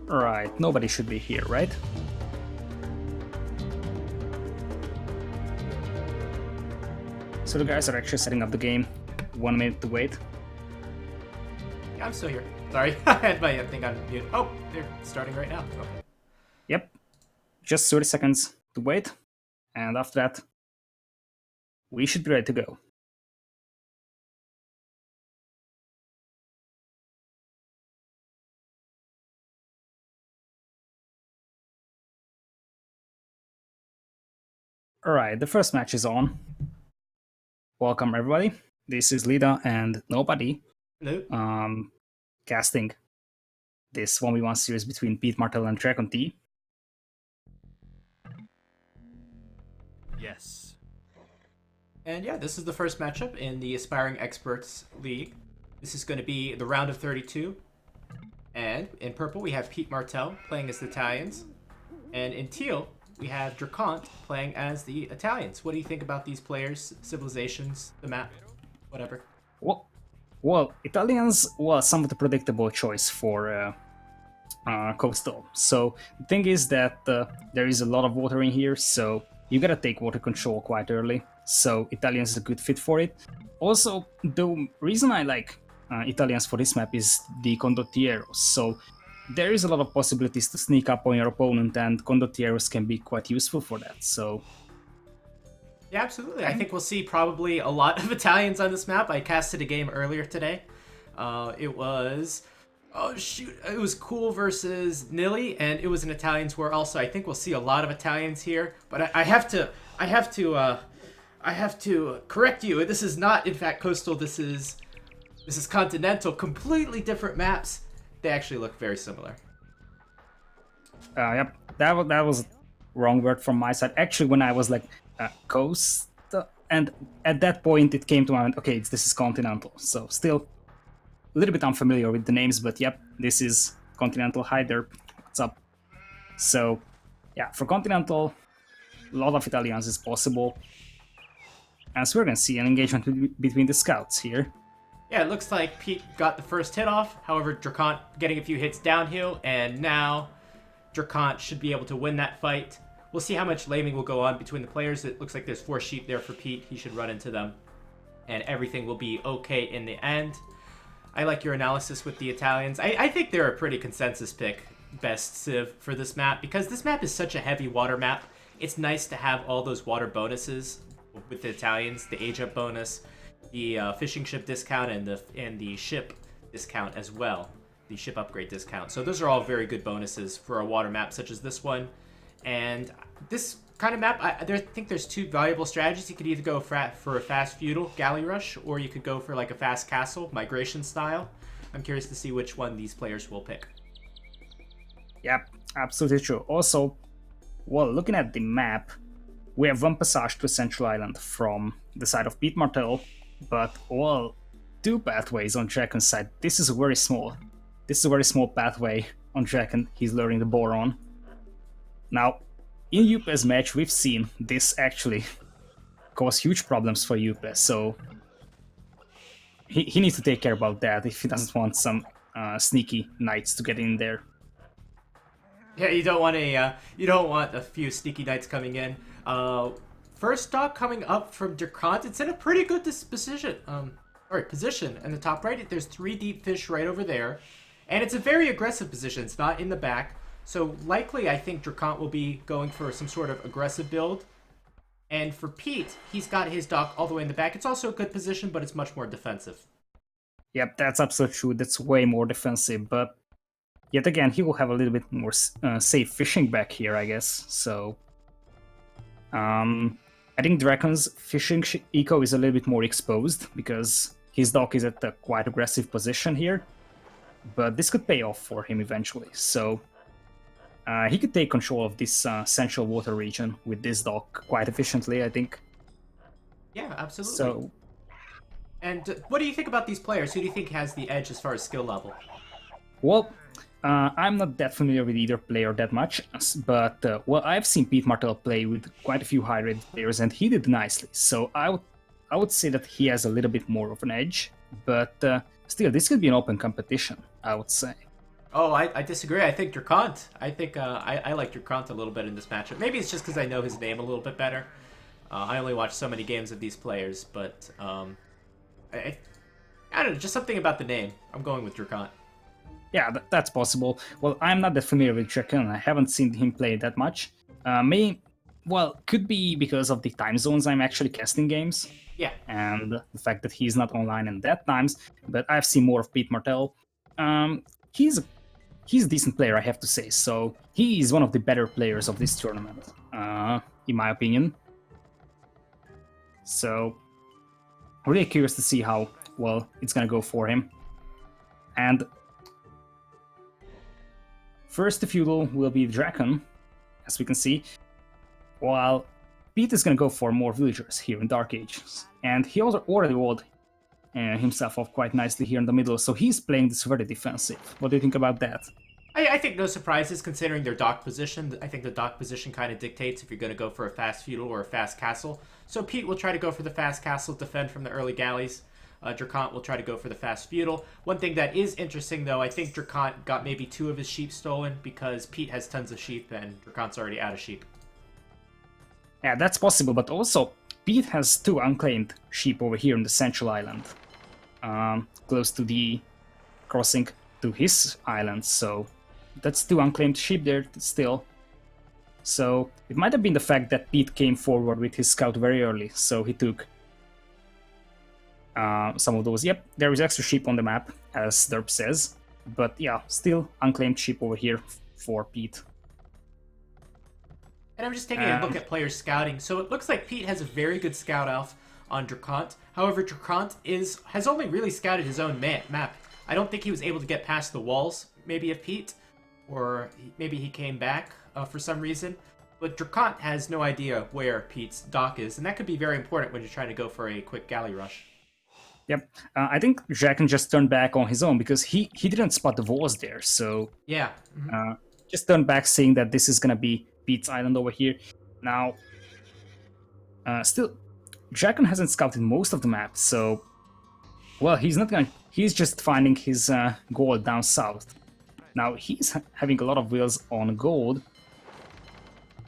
Right, nobody should be here, right? So the guys are actually setting up the game. 1 minute to wait. Yeah, I'm still here. Sorry, I had my thing on mute. Oh, they're starting right now. Okay. Yep. Just 30 seconds to wait. And after that, we should be ready to go. Alright, the first match is on. Welcome everybody. This is Lida and Nobody Hello. casting this 1v1 series between Pete Martell and DraCoNT. Yes. And yeah, this is the first matchup in the Aspiring Experts League. This is going to be the round of 32. And in purple, we have Pete Martell playing as the Italians. And in teal, we have DraCoNT playing as the Italians. What do you think about these players, civilizations, the map, whatever? Well, Italians was somewhat a predictable choice for Coastal. So the thing is that there is a lot of water in here, so you gotta take water control quite early. So Italians is a good fit for it. Also, the reason I like Italians for this map is the Condottieri. So there is a lot of possibilities to sneak up on your opponent, and Condottieri can be quite useful for that. So Yeah, absolutely. I think we'll see probably a lot of Italians on this map. I casted a game earlier today. It was Cool versus Nilly, and it was an Italians war also. I think we'll see a lot of Italians here, but I have to correct you. This is not, in fact, Coastal. This is Continental. Completely different maps. They actually look very similar. yep, that was wrong word from my side. Actually, when I was like Coast, and at that point it came to my mind, okay, this is Continental. So still a little bit unfamiliar with the names, but yep, this is Continental. Hi there, what's up? So yeah, for Continental, a lot of Italians is possible. And so we're gonna see an engagement between the scouts here. Yeah, it looks like Pete got the first hit off. However, DraCoNT getting a few hits downhill, and now DraCoNT should be able to win that fight. We'll see how much laming will go on between the players. It looks like there's 4 sheep there for Pete. He should run into them, and everything will be okay in the end. I like your analysis with the Italians. I think they're a pretty consensus pick, best Civ for this map, because this map is such a heavy water map. It's nice to have all those water bonuses with the Italians, the age up bonus, the fishing ship discount, and the ship discount as well, the ship upgrade discount. So those are all very good bonuses for a water map such as this one. And this kind of map, I think there's 2 valuable strategies. You could either go for a fast feudal galley rush, or you could go for like a fast castle migration style. I'm curious to see which one these players will pick. Yep, absolutely true. Also, well, looking at the map, we have 1 passage to Central Island from the side of Pete Martell, but well, 2 pathways on DraCoNT's side. This is very small. This is a very small pathway on DraCoNT he's luring the boar on. Now, in UPE's match, we've seen this actually cause huge problems for UPE, so he needs to take care about that if he doesn't want some sneaky knights to get in there. Yeah, you don't want a few sneaky knights coming in. First stock coming up from DraCoNT. It's in a pretty good position. Position in the top right. There's 3 deep fish right over there, and it's a very aggressive position. It's not in the back. So likely, I think DraCoNT will be going for some sort of aggressive build. And for Pete, he's got his dock all the way in the back. It's also a good position, but it's much more defensive. Yep, that's absolutely true. That's way more defensive, but yet again, he will have a little bit more safe fishing back here, I guess. So I think DraCoNT's fishing eco is a little bit more exposed because his dock is at a quite aggressive position here. But this could pay off for him eventually. So he could take control of this central water region with this dock quite efficiently, I think. Yeah, absolutely. So, and what do you think about these players? Who do you think has the edge as far as skill level? well, I'm not that familiar with either player that much, but well, I've seen Pete Martell play with quite a few high-rated players, and he did nicely. So I would say that he has a little bit more of an edge, but still, this could be an open competition, I would say. Oh, I disagree. I think DraCoNT. I think I like DraCoNT a little bit in this matchup. Maybe it's just because I know his name a little bit better. I only watch so many games of these players, but I, I don't know, just something about the name. I'm going with DraCoNT. Yeah, that's possible. Well, I'm not that familiar with DraCoNT. I haven't seen him play that much. Well, could be because of the time zones I'm actually casting games. Yeah. And the fact that he's not online in that times. But I've seen more of Pete Martell. He's a decent player, I have to say. So he is one of the better players of this tournament, in my opinion. So really curious to see how well it's gonna go for him. And first the feudal will be DraCoNT, as we can see, while Pete is gonna go for more villagers here in Dark Ages. And he already walled himself off quite nicely here in the middle, so he's playing this very defensive. What do you think about that? I think no surprises considering their dock position. I think the dock position kind of dictates if you're going to go for a fast feudal or a fast castle. So Pete will try to go for the fast castle, defend from the early galleys. DraCoNT will try to go for the fast feudal. One thing that is interesting, though, I think DraCoNT got maybe 2 of his sheep stolen because Pete has tons of sheep and DraCoNT's already out of sheep. Yeah, that's possible, but also Pete has 2 unclaimed sheep over here in the central island, close to the crossing to his island, so that's 2 unclaimed sheep there still. So it might have been the fact that Pete came forward with his scout very early, so he took some of those. Yep, there is extra sheep on the map, as Derp says, but yeah, still unclaimed sheep over here for Pete. And I'm just taking a look at players' scouting. So it looks like Pete has a very good scout elf on DraCoNT. However, DraCoNT has only really scouted his own map. I don't think he was able to get past the walls, maybe, of Pete, or maybe he came back for some reason. But DraCoNT has no idea where Pete's dock is, and that could be very important when you're trying to go for a quick galley rush. Yep, I think DraCoNT just turned back on his own because he didn't spot the walls there, so yeah, just turned back saying that this is gonna be Pete's island over here. Now, still, DraCoNT hasn't scouted most of the map, so well, he's just finding his gold down south. Now he's having a lot of wheels on gold.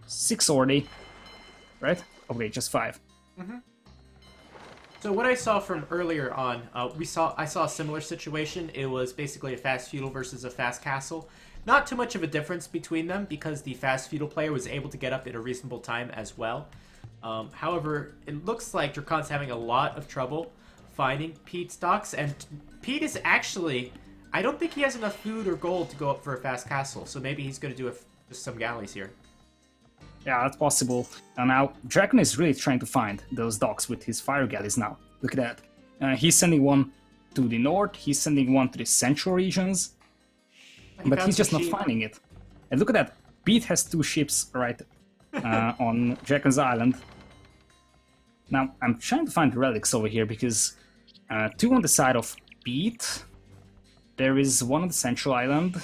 6 already, right? Okay, just 5. So what I saw from earlier on, I saw a similar situation. It was basically a fast feudal versus a fast castle. Not too much of a difference between them because the fast feudal player was able to get up in a reasonable time as well. However, it looks like DraCoNT's having a lot of trouble finding Pete's docks, and Pete is actually, I don't think he has enough food or gold to go up for a fast castle, so maybe he's going to do just some galleys here. Yeah, that's possible. And now DraCoNT is really trying to find those docks with his fire galleys now. Look at that. He's sending one to the north, he's sending one to the central regions, but he's just not finding it. And look at that. Pete has 2 ships right on DraCoNT's island. Now, I'm trying to find relics over here because 2 on the side of Pete. There is 1 on the central island.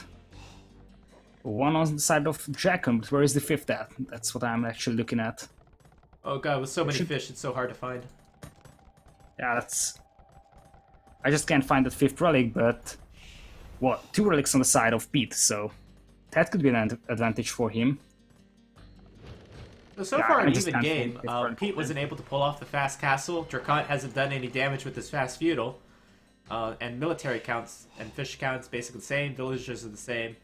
1 on the side of DraCoNT, but where is the 5th at? That's what I'm actually looking at. Oh god, with so many fish, it's so hard to find. Yeah, I just can't find that 5th relic, but... What? 2 relics on the side of Pete, so... That could be an advantage for him. So far, an even game. Pete wasn't able to pull off the fast castle. DraCoNT hasn't done any damage with his fast feudal. And military counts and fish counts basically the same. Villagers are the same.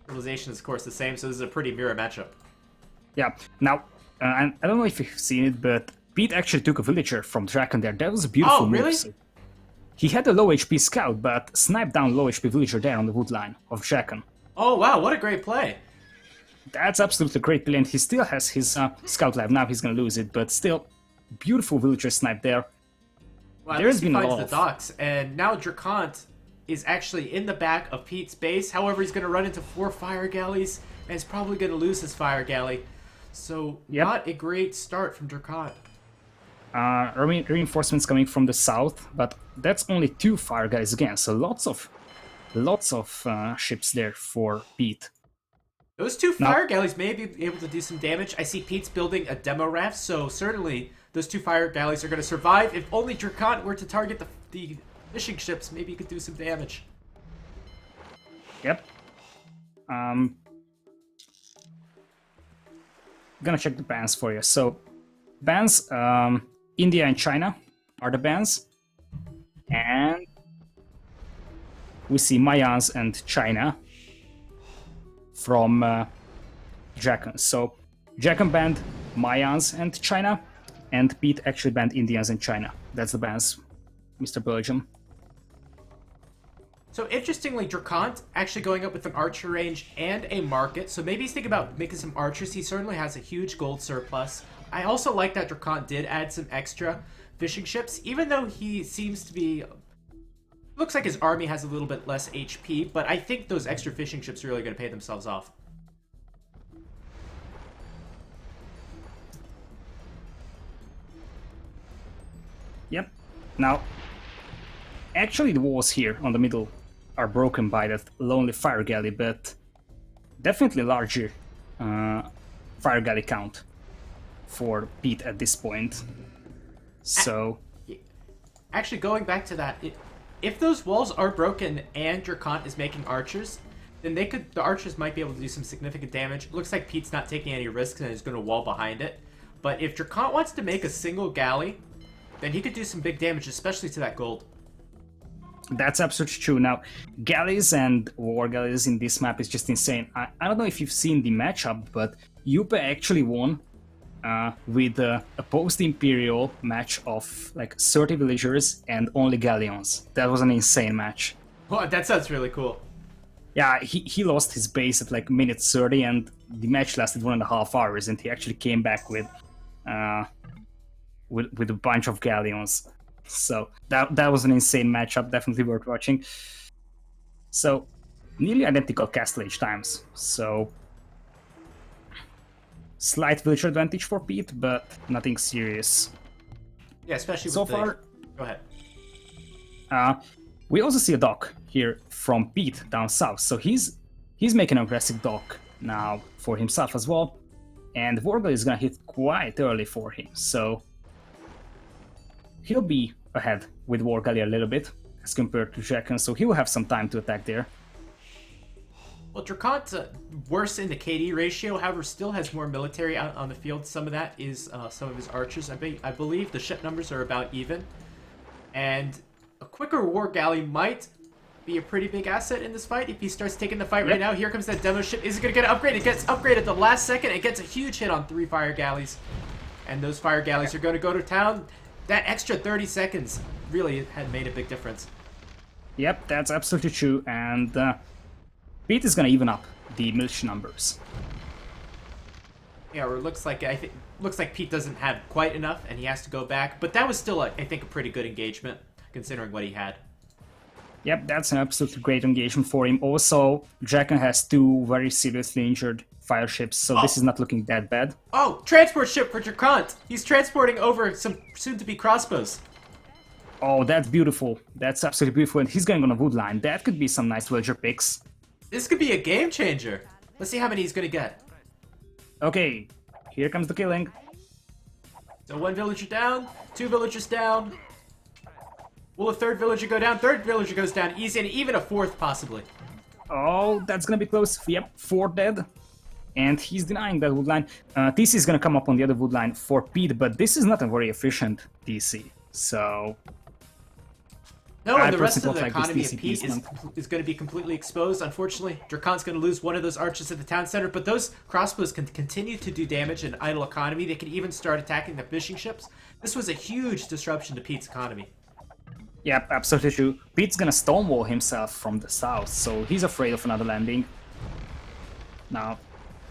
Civilization is, of course, the same, so this is a pretty mirror matchup. Yeah. Now, I don't know if you've seen it, but Pete actually took a villager from DraCoNT there. That was a beautiful move. Really? So he had a low HP scout, but sniped down low HP villager there on the wood line of DraCoNT. Oh, wow, what a great play. That's absolutely great play, and he still has his scout lab. Now he's gonna lose it, but still, beautiful villager snipe there. Well, there's been a lot of the docks, and now DraCoNT is actually in the back of Pete's base. However, he's going to run into 4 fire galleys, and he's probably going to lose his fire galley. So, not a great start from DraCoNT. Reinforcements coming from the south, but that's only 2 fire galleys again, so lots of ships there for Pete. Those 2 fire galleys may be able to do some damage. I see Pete's building a demo raft, so certainly those 2 fire galleys are going to survive. If only DraCoNT were to target the fishing ships, maybe he could do some damage. Yep. Gonna check the bans for you. So, bans, India and China are the bans. And we see Mayans and China from DraCoNT. So, DraCoNT banned Mayans and China, and Pete actually banned Indians and China. That's the bans, Mr. Belgium. So interestingly, DraCoNT actually going up with an archer range and a market. So maybe he's thinking about making some archers. He certainly has a huge gold surplus. I also like that DraCoNT did add some extra fishing ships, even though he seems to be... Looks like his army has a little bit less HP, but I think those extra fishing ships are really going to pay themselves off. Yep. Now, actually the walls here on the middle are broken by that lonely fire galley, but definitely larger fire galley count for Pete at this point. So... Actually, going back to that, if those walls are broken and DraCoNT is making archers, then the archers might be able to do some significant damage. It looks like Pete's not taking any risks and is going to wall behind it. But if DraCoNT wants to make a single galley, then he could do some big damage, especially to that gold. That's absolutely true. Now, galleys and war galleys in this map is just insane. I don't know if you've seen the matchup, but Yupe actually won with a post-Imperial match of like 30 villagers and only galleons. That was an insane match. Oh, that sounds really cool. Yeah, he lost his base at like minute 30 and the match lasted 1.5 hours, and he actually came back with a bunch of galleons. So that was an insane matchup, definitely worth watching. So nearly identical castle age times. So slight villager advantage for Pete, but nothing serious. Yeah, especially with so far. Go ahead. We also see a dock here from Pete down south. So he's making an aggressive dock now for himself as well, and Wargal is gonna hit quite early for him. So he'll be ahead with Wargali a little bit as compared to DraCoNT, so he will have some time to attack there. Well, DraCoNT's worse in the KD ratio, however, still has more military out on the field. Some of that is some of his archers. I believe the ship numbers are about even. And a quicker war galley might be a pretty big asset in this fight if he starts taking the fight right now. Here comes that demo ship. Is it going to get an upgrade? It gets upgraded the last second. It gets a huge hit on 3 fire galleys. And those fire galleys are going to go to town. That extra 30 seconds really had made a big difference. Yep, that's absolutely true, and Pete is gonna even up the militia numbers. Yeah, or it looks like Pete doesn't have quite enough, and he has to go back. But that was still, I think, a pretty good engagement considering what he had. Yep, that's an absolutely great engagement for him. Also, DraCoNT has 2 very seriously injured fire ships, so this is not looking that bad. Oh, transport ship for DraCoNT! He's transporting over some soon-to-be crossbows. Oh, that's beautiful. That's absolutely beautiful, and he's going on a wood line. That could be some nice villager picks. This could be a game changer. Let's see how many he's gonna get. Okay, here comes the killing. So 1 villager down, 2 villagers down. Will a 3rd villager go down? 3rd villager goes down easy, and even a 4th possibly. Oh, that's gonna be close. Yep, 4 dead. And he's denying that wood line. TC is gonna come up on the other wood line for Pete, but this is not a very efficient TC. So... No, and the rest of the economy of Pete is going to be completely exposed. Unfortunately, DraCoNT's going to lose one of those archers at the town center, but those crossbows can continue to do damage in idle economy. They can even start attacking the fishing ships. This was a huge disruption to Pete's economy. Yep, absolutely true. Pete's gonna stonewall himself from the south, so he's afraid of another landing. Now,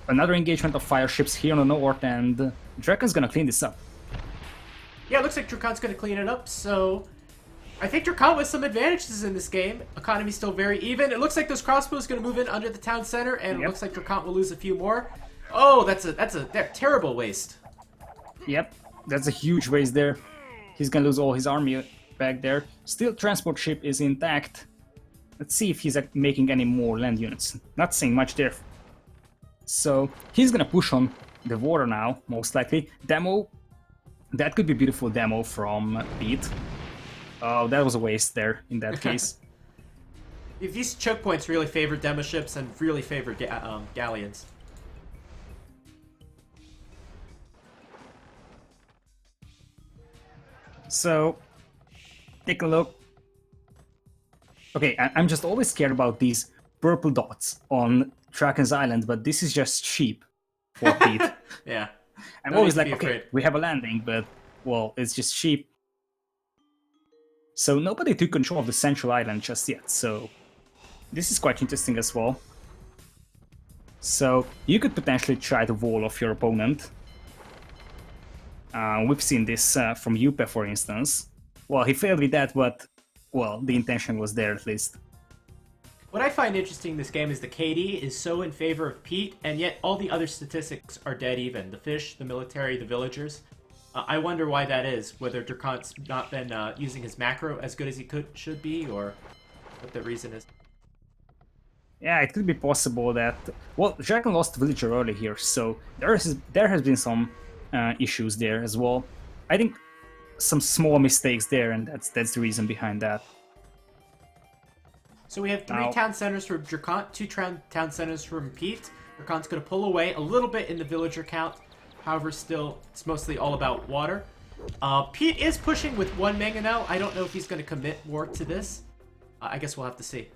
another engagement of fire ships here on the north, and DraCoNT's gonna clean this up. Yeah, it looks like DraCoNT's going to clean it up, so... I think DraCoNT with some advantages in this game. Economy's still very even. It looks like those crossbows going to move in under the town center, and it looks like DraCoNT will lose a few more. Oh, that's a terrible waste. Yep, that's a huge waste there. He's gonna lose all his army back there. Still, transport ship is intact. Let's see if he's making any more land units. Not seeing much there. So he's gonna push on the water now, most likely. Demo. That could be a beautiful demo from Pete. Oh, that was a waste there in that case. These choke points really favor demo ships and really favor galleons. So, take a look. Okay, I'm just always scared about these purple dots on Draken's Island, but this is just sheep for Pete. Yeah. I'm No always need to like, be okay, afraid. we have a landing, but, well, it's just sheep. So nobody took control of the central island just yet, so this is quite interesting as well. So you could potentially try to wall off your opponent. We've seen this from Yupe, for instance. Well, he failed with that, but, well, the intention was there at least. What I find interesting in this game is the KD is so in favor of Pete, and yet all the other statistics are dead even. The fish, the military, the villagers. I wonder why that is, whether DraCoNT's not been using his macro as good as he should be, or what the reason is. Yeah, it could be possible that... Well, Draken lost villager early here, so there has been some issues there as well. I think some small mistakes there, and that's the reason behind that. So we have 3 town centers from DraCoNT, 2 town centers from Pete. DraCoNT's going to pull away a little bit in the villager count. However, still, it's mostly all about water. Pete is pushing with 1 mega now. I don't know if he's going to commit more to this. I guess we'll have to see.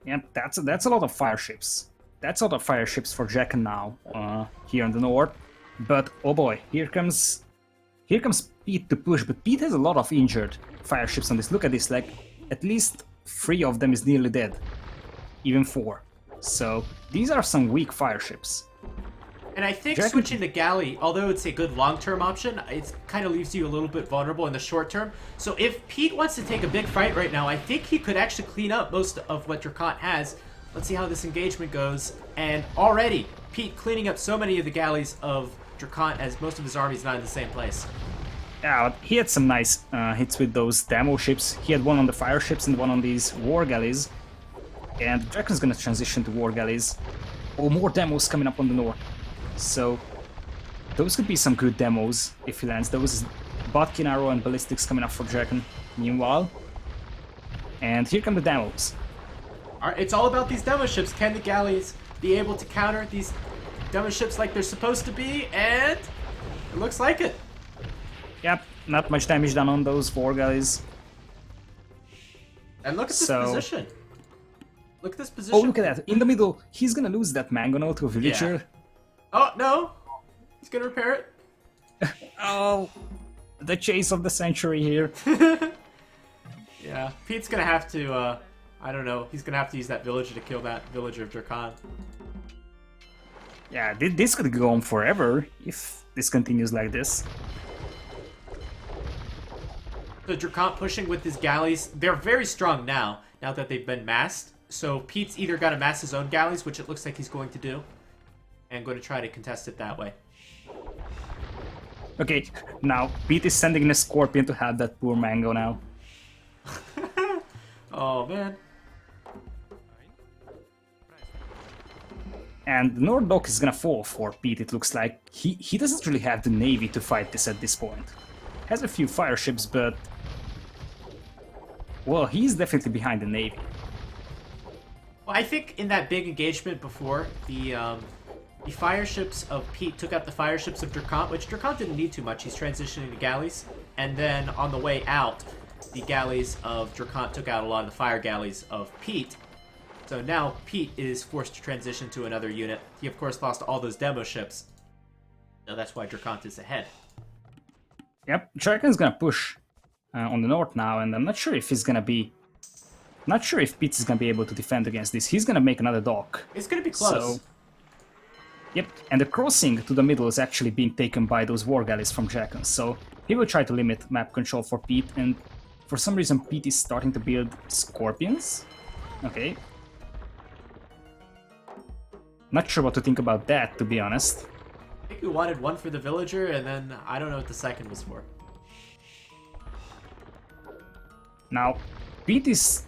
Yeah, that's a lot of fire ships. That's a lot of fire ships for Draken now, here in the north. But, oh boy, here comes Pete to push, but Pete has a lot of injured fire ships on this. Look at this, like, at least 3 of them is nearly dead. Even 4. So, these are some weak fire ships. And I think switching to galley, although it's a good long-term option, it kind of leaves you a little bit vulnerable in the short term. So if Pete wants to take a big fight right now, I think he could actually clean up most of what DraCoNT has. Let's see how this engagement goes. And already, Pete cleaning up so many of the galleys of DraCoNT as most of his army's not in the same place. Yeah, he had some nice hits with those demo ships. He had one on the fire ships and one on these war galleys. And Draken's gonna transition to war galleys. Oh, more demos coming up on the north. So, those could be some good demos if he lands those. Botkin Arrow and Ballistics coming up for Draken meanwhile. And here come the demos. It's all about these demo ships. Can the galleys be able to counter these demo ships like they're supposed to be? And it looks like it. Yep, not much damage done on those war galleys. And look at this position. Look at this position. Oh, look at that. In the middle, he's gonna lose that mangonel to a villager. Yeah. Oh, no. He's gonna repair it. Oh, the chase of the century here. Yeah, Pete's gonna have to, I don't know, he's gonna have to use that villager to kill that villager of DraCoNT. Yeah, this could go on forever if this continues like this. So DraCoNT pushing with his galleys. They're very strong now that they've been massed. So Pete's either got to mass his own galleys, which it looks like he's going to do, and going to try to contest it that way. Okay, now Pete is sending in a Scorpion to have that poor Mango now. Oh, man. And the North Dock is gonna fall for Pete, it looks like. He doesn't really have the navy to fight this at this point. Has a few fire ships, but... well, he's definitely behind the navy. Well, I think in that big engagement before, the fire ships of Pete took out the fire ships of DraCoNT, which DraCoNT didn't need too much. He's transitioning to galleys. And then on the way out, the galleys of DraCoNT took out a lot of the fire galleys of Pete. So now Pete is forced to transition to another unit. He, of course, lost all those demo ships. So that's why DraCoNT is ahead. Yep, Draken's gonna push on the north now, and I'm not sure if he's gonna be... not sure if Pete is gonna be able to defend against this. He's gonna make another dock. It's gonna be close. So, yep, and the crossing to the middle is actually being taken by those war galleys from Draken, so he will try to limit map control for Pete, and for some reason Pete is starting to build Scorpions. Okay. Not sure what to think about that, to be honest. I think we wanted one for the villager, and then I don't know what the second was for. Now, Pete is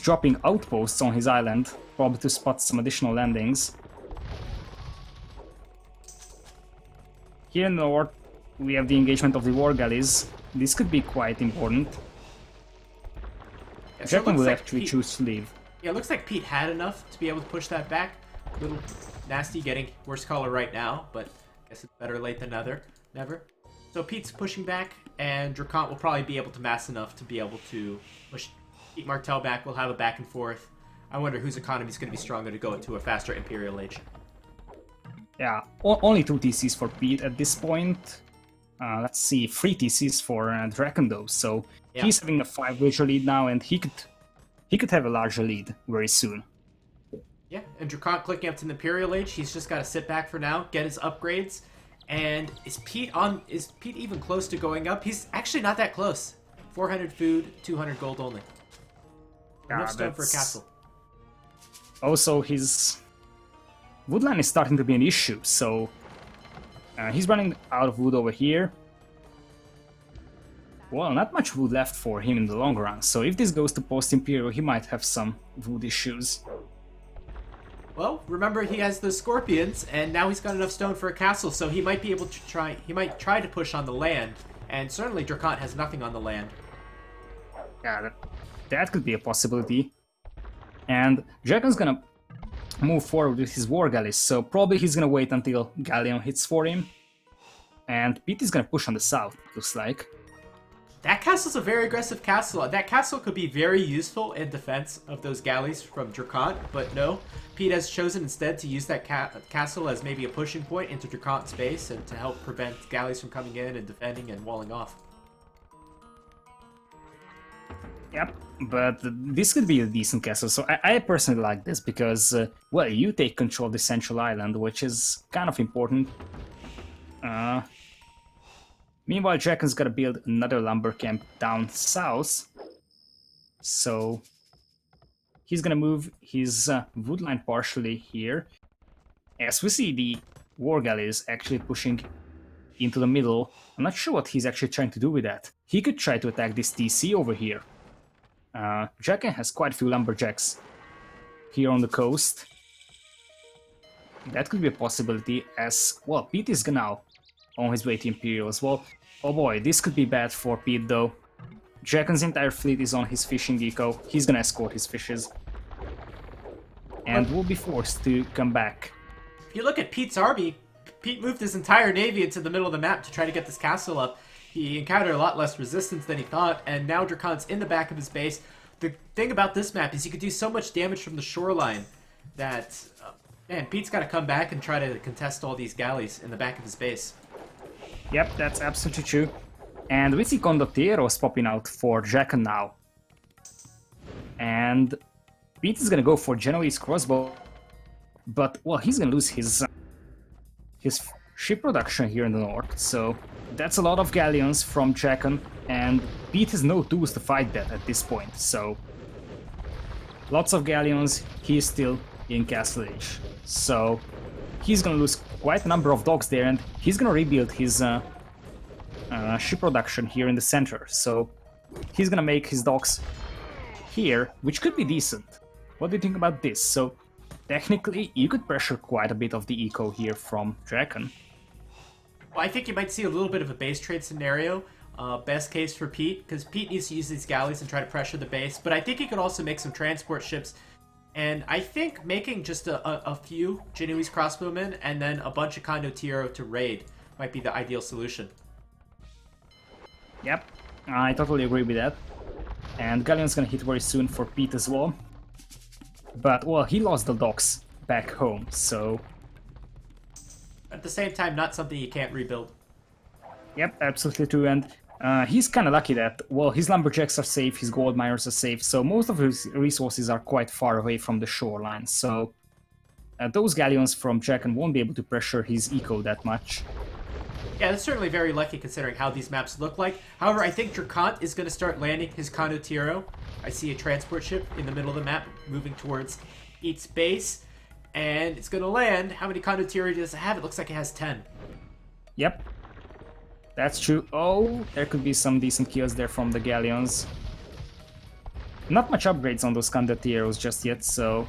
dropping outposts on his island, probably to spot some additional landings. Here in the north, we have the engagement of the war galleys. This could be quite important. Yeah, so it Draken looks will like actually Pete- choose to leave. Yeah, it looks like Pete had enough to be able to push that back. A little nasty getting worst color right now, but I guess it's better late than never. So Pete's pushing back, and DraCoNT will probably be able to mass enough to be able to push Pete Martel back. We'll have a back and forth. I wonder whose economy is going to be stronger to go into a faster Imperial Age. Yeah, only 2 TCs for Pete at this point. Let's see, 3 TCs for Draken though, so Yeah. he's having a 5 villager lead now, and he could have a larger lead very soon. Yeah, and DraCoNT clicking up to the Imperial Age. He's just got to sit back for now, get his upgrades. And is Pete even close to going up? He's actually not that close. 400 food, 200 gold only. Enough stone for a castle. Also, his woodline is starting to be an issue, so he's running out of wood over here. Well, not much wood left for him in the long run, so if this goes to post-Imperial, he might have some wood issues. Well, remember he has the scorpions, and now he's got enough stone for a castle, so he might be able to try. He might try to push on the land, and certainly DraCoNT has nothing on the land. Yeah, that could be a possibility. And Dragon's gonna move forward with his war galleys, so probably he's gonna wait until Galleon hits for him. And Pete is gonna push on the south, looks like. That castle's a very aggressive castle. That castle could be very useful in defense of those galleys from DraCoNT, but no. Pete has chosen instead to use that castle as maybe a pushing point into DraCoNT's base and to help prevent galleys from coming in and defending and walling off. Yep, but this could be a decent castle, so I personally like this because, well, you take control of the central island, which is kind of important. Meanwhile, Draken's gotta build another lumber camp down south, so he's gonna move his wood line partially here. As we see the war galleys actually pushing into the middle, I'm not sure what he's actually trying to do with that. He could try to attack this TC over here. Draken has quite a few lumberjacks here on the coast. That could be a possibility as, well, Pete is now on his way to Imperial as well. Oh boy, this could be bad for Pete though. Draken's entire fleet is on his fishing eco. He's gonna escort his fishes. And will be forced to come back. If you look at Pete's army, Pete moved his entire navy into the middle of the map to try to get this castle up. He encountered a lot less resistance than he thought, and now DraCoNT's in the back of his base. The thing about this map is you could do so much damage from the shoreline that, man, Pete's got to come back and try to contest all these galleys in the back of his base. Yep, that's absolutely true. And we see Condotieros popping out for Draken now. And Pete is gonna go for Genoese crossbow, but, well, he's gonna lose his ship production here in the north, so that's a lot of galleons from Draken, and Pete has no tools to fight that at this point, so lots of galleons, he is still in Castle Age. So he's gonna lose quite a number of docks there, and he's gonna rebuild his ship production here in the center, so he's gonna make his docks here, which could be decent. What do you think about this? So technically you could pressure quite a bit of the eco here from Draken. Well, I think you might see a little bit of a base trade scenario. Best case for Pete, because Pete needs to use these galleys and try to pressure the base, but I think he could also make some transport ships. And I think making just a few Genoese crossbowmen and then a bunch of Condottiero to raid might be the ideal solution. Yep, I totally agree with that. And Galleon's gonna hit very soon for Pete as well. But, well, he lost the docks back home, so... At the same time, not something you can't rebuild. Yep, absolutely true, and he's kind of lucky that, well, his lumberjacks are safe, his gold miners are safe, so most of his resources are quite far away from the shoreline, so those galleons from Draken won't be able to pressure his eco that much. Yeah, that's certainly very lucky considering how these maps look like. However, I think DraCoNT is going to start landing his Condottiero. I see a transport ship in the middle of the map moving towards Pete's base, and it's going to land. How many Condottiero does it have? It looks like it has 10. Yep. That's true. Oh, there could be some decent kills there from the galleons. Not much upgrades on those Conquerors just yet, so...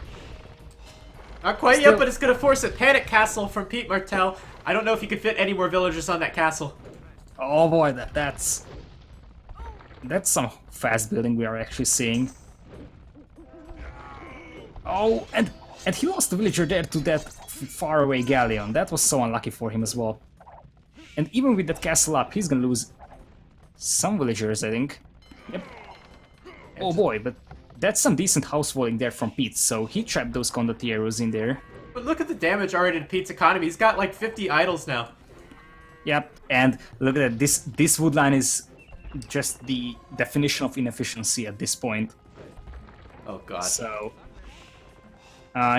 Not quite yet, but it's going to force a panic castle from Pete Martel. I don't know if you could fit any more villagers on that castle. Oh boy, that's some fast building we are actually seeing. Oh, and he lost the villager there to that faraway galleon. That was so unlucky for him as well. And even with that castle up, he's gonna lose some villagers, I think. Yep. Oh boy, but that's some decent house walling there from Pete, so he trapped those condotieros in there. But look at the damage already to Pete's economy. He's got like 50 idols now. Yep, and look at that, this wood line is just the definition of inefficiency at this point. Oh god. So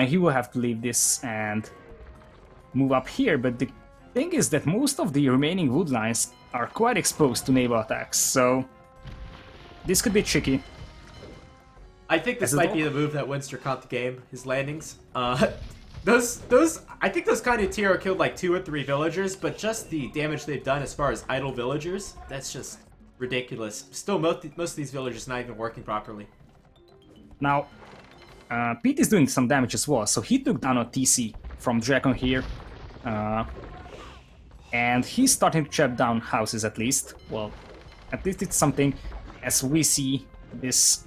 he will have to leave this and move up here, but the thing is that most of the remaining wood lines are quite exposed to naval attacks, so this could be tricky. I think this might be the move that wins DraCoNT the game, his landings. I think those kind of Tiro killed like 2 or 3 villagers, but just the damage they've done as far as idle villagers, that's just ridiculous. Still, most of these villagers not even working properly. Now, Pete is doing some damage as well, so he took down a TC from DraCoNT here. And he's starting to chop down houses at least. Well, at least it's something, as we see this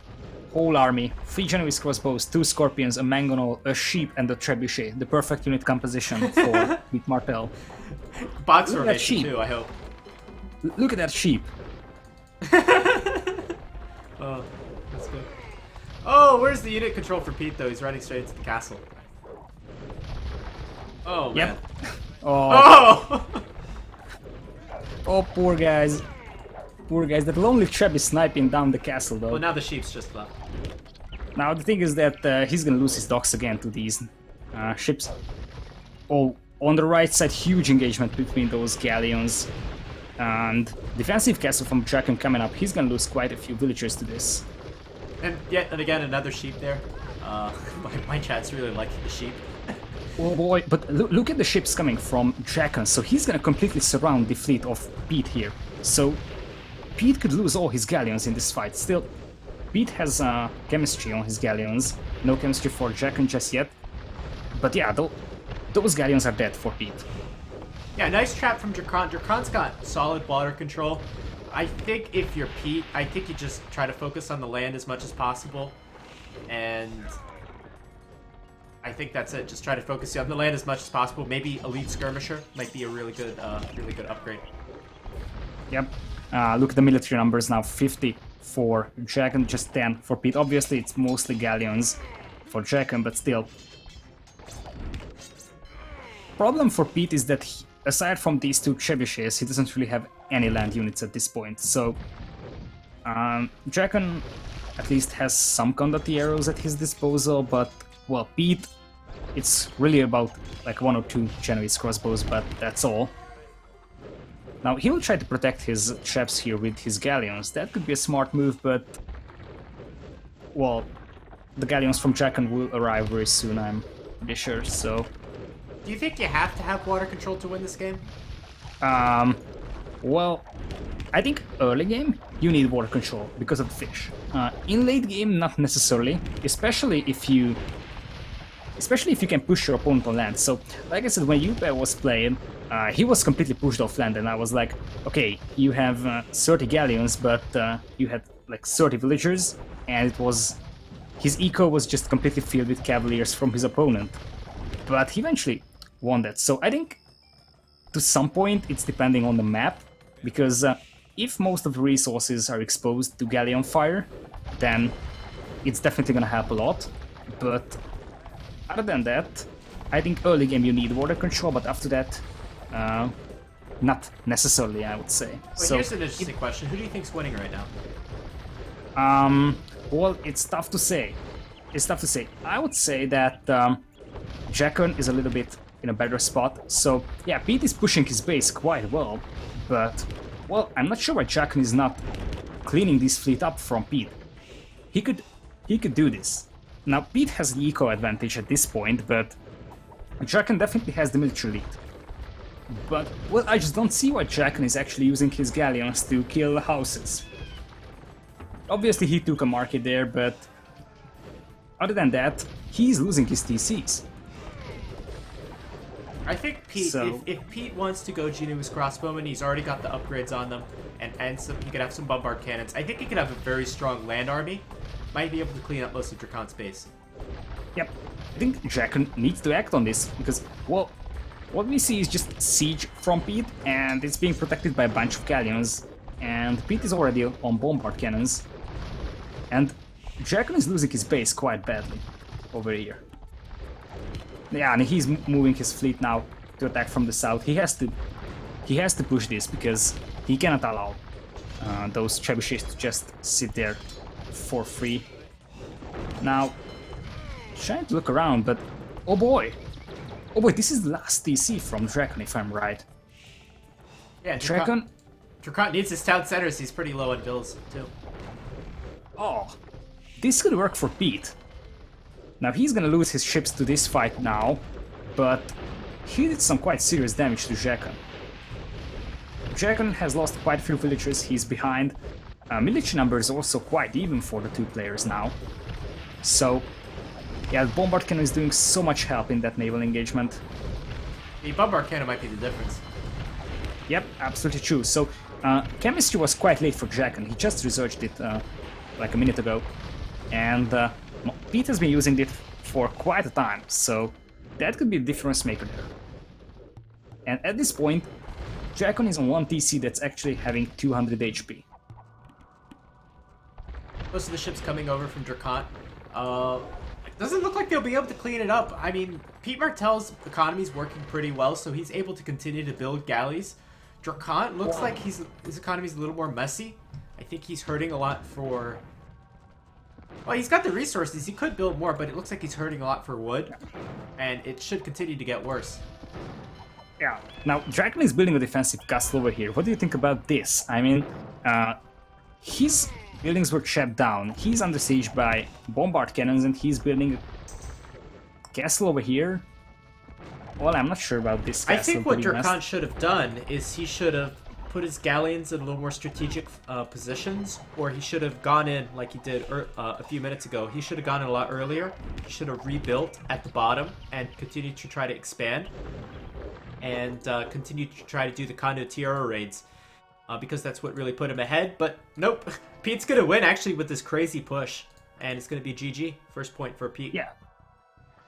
whole army. 3 Genoese crossbows, 2 scorpions, a mangonel, a sheep, and a trebuchet. The perfect unit composition for Pete Martell. Box formation too, I hope. Look at that sheep. Oh, that's good. Oh, where's the unit control for Pete though? He's running straight into the castle. Oh, Yep. man. Oh. Oh! Oh, poor guys. Poor guys. That lonely trap is sniping down the castle though. Well, now the sheep's just left. Now the thing is that he's gonna lose his docks again to these ships. Oh, on the right side, huge engagement between those galleons. And defensive castle from DraCoNT coming up. He's gonna lose quite a few villagers to this. And yet again, another sheep there. My chat's really liking the sheep. Oh boy, but look at the ships coming from DraCoNT, so he's gonna completely surround the fleet of Pete here. So Pete could lose all his galleons in this fight. Still, Pete has chemistry on his galleons, no chemistry for DraCoNT just yet. But yeah, those galleons are dead for Pete. Yeah, nice trap from DraCoNT. DraCoNT's got solid water control. I think if you're Pete, I think you just try to focus on the land as much as possible. And I think that's it. Just try to focus on the land as much as possible. Maybe Elite Skirmisher might be a really good upgrade. Yep. Look at the military numbers now. 50 for DraCoNT, just 10 for Pete. Obviously, it's mostly galleons for DraCoNT, but still. Problem for Pete is that aside from these 2 trebuchets, he doesn't really have any land units at this point. So DraCoNT at least has some condotieros at his disposal, but well, Pete, it's really about like 1 or 2 Genoese crossbows, but that's all. Now he will try to protect his traps here with his galleons. That could be a smart move, but well, the galleons from DraCoNT will arrive very soon, I'm pretty sure. So do you think you have to have water control to win this game? Well, I think early game you need water control because of the fish. In late game, not necessarily, especially if you can push your opponent on land. So, like I said, when Yupe was playing, he was completely pushed off land, and I was like, okay, you have 30 galleons, but you had like 30 villagers, and it was his eco was just completely filled with cavaliers from his opponent. But he eventually won that. So I think to some point it's depending on the map, because if most of the resources are exposed to galleon fire, then it's definitely gonna help a lot. But other than that, I think early game you need water control, but after that, not necessarily, I would say. Wait, so here's an interesting question. Who do you think's winning right now? Well, it's tough to say. It's tough to say. I would say that DraCoNT is a little bit in a better spot. So yeah, Pete is pushing his base quite well, but well, I'm not sure why DraCoNT is not cleaning this fleet up from Pete. He could do this. Now Pete has the eco advantage at this point, but DraCoNT definitely has the military lead. But well, I just don't see why DraCoNT is actually using his galleons to kill houses. Obviously he took a market there, but other than that, he's losing his TCs. I think Pete, So if Pete wants to go Genu's crossbowman, he's already got the upgrades on them, and he could have some bombard cannons. I think he could have a very strong land army. Might be able to clean up most of DraCoNT's base. yep, I think DraCoNT needs to act on this because, well, what we see is just siege from Pete, and it's being protected by a bunch of galleons, and Pete is already on bombard cannons, and DraCoNT is losing his base quite badly over here. Yeah, and he's moving his fleet now to attack from the south. He has to push this because he cannot allow those trebuchets to just sit there for free. Now, trying to look around, but oh boy, this is the last TC from DraCoNT, if I'm right. Yeah, DraCoNT, needs his town centers. He's pretty low on bills too. oh, this could work for Pete. Now he's gonna lose his ships to this fight now, but he did some quite serious damage to DraCoNT. DraCoNT has lost quite a few villagers, he's behind. Military number is also quite even for the two players now. So, yeah, the bombard cannon is doing so much help in that naval engagement. The bombard cannon might be the difference. Yep, absolutely true. So, chemistry was quite late for DraCoNT, he just researched it like a minute ago. And Pete has been using it for quite a time, so that could be a difference maker there. And at this point, DraCoNT is on one TC that's actually having 200 HP. Most of the ships coming over from DraCoNT. It doesn't look like they'll be able to clean it up. I mean, Pete Martell's economy is working pretty well, so he's able to continue to build galleys. DraCoNT looks like his economy's a little more messy. I think he's hurting a lot for... Well, he's got the resources. He could build more, but it looks like he's hurting a lot for wood. And it should continue to get worse. Yeah. Now, DraCoNT is building a defensive castle over here. What do you think about this? I mean, his buildings were shut down. He's under siege by bombard cannons, and he's building a castle over here. Well, I'm not sure about this castle. I think what DraCoNT should have done is he should have put his galleons in a little more strategic positions, or he should have gone in like he did a few minutes ago. He should have gone in a lot earlier. He should have rebuilt at the bottom and continued to try to expand, and continued to try to do the condottiero raids, because that's what really put him ahead. But nope, Pete's gonna win actually with this crazy push, and it's gonna be GG. First point for Pete. Yeah.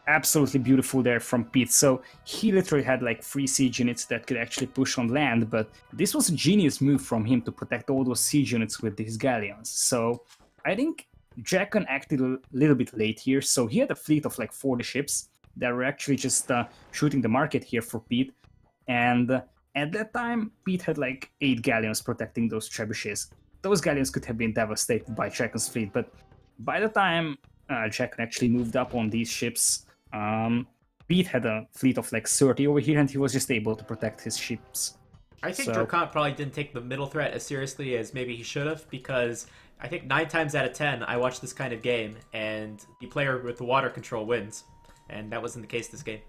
Absolutely beautiful there from Pete. So he literally had like 3 siege units that could actually push on land, but this was a genius move from him to protect all those siege units with his galleons. So I think DraCoNT acted a little bit late here, so he had a fleet of like 40 ships that were actually just shooting the market here for Pete, and at that time Pete had like 8 galleons protecting those trebuchets. Those galleons could have been devastated by DraCoNT's fleet, but by the time DraCoNT actually moved up on these ships, Pete had a fleet of like 30 over here, and he was just able to protect his ships. I think DraCoNT probably didn't take the middle threat as seriously as maybe he should have, because I think 9 times out of 10 I watch this kind of game and the player with the water control wins, and that wasn't the case this game.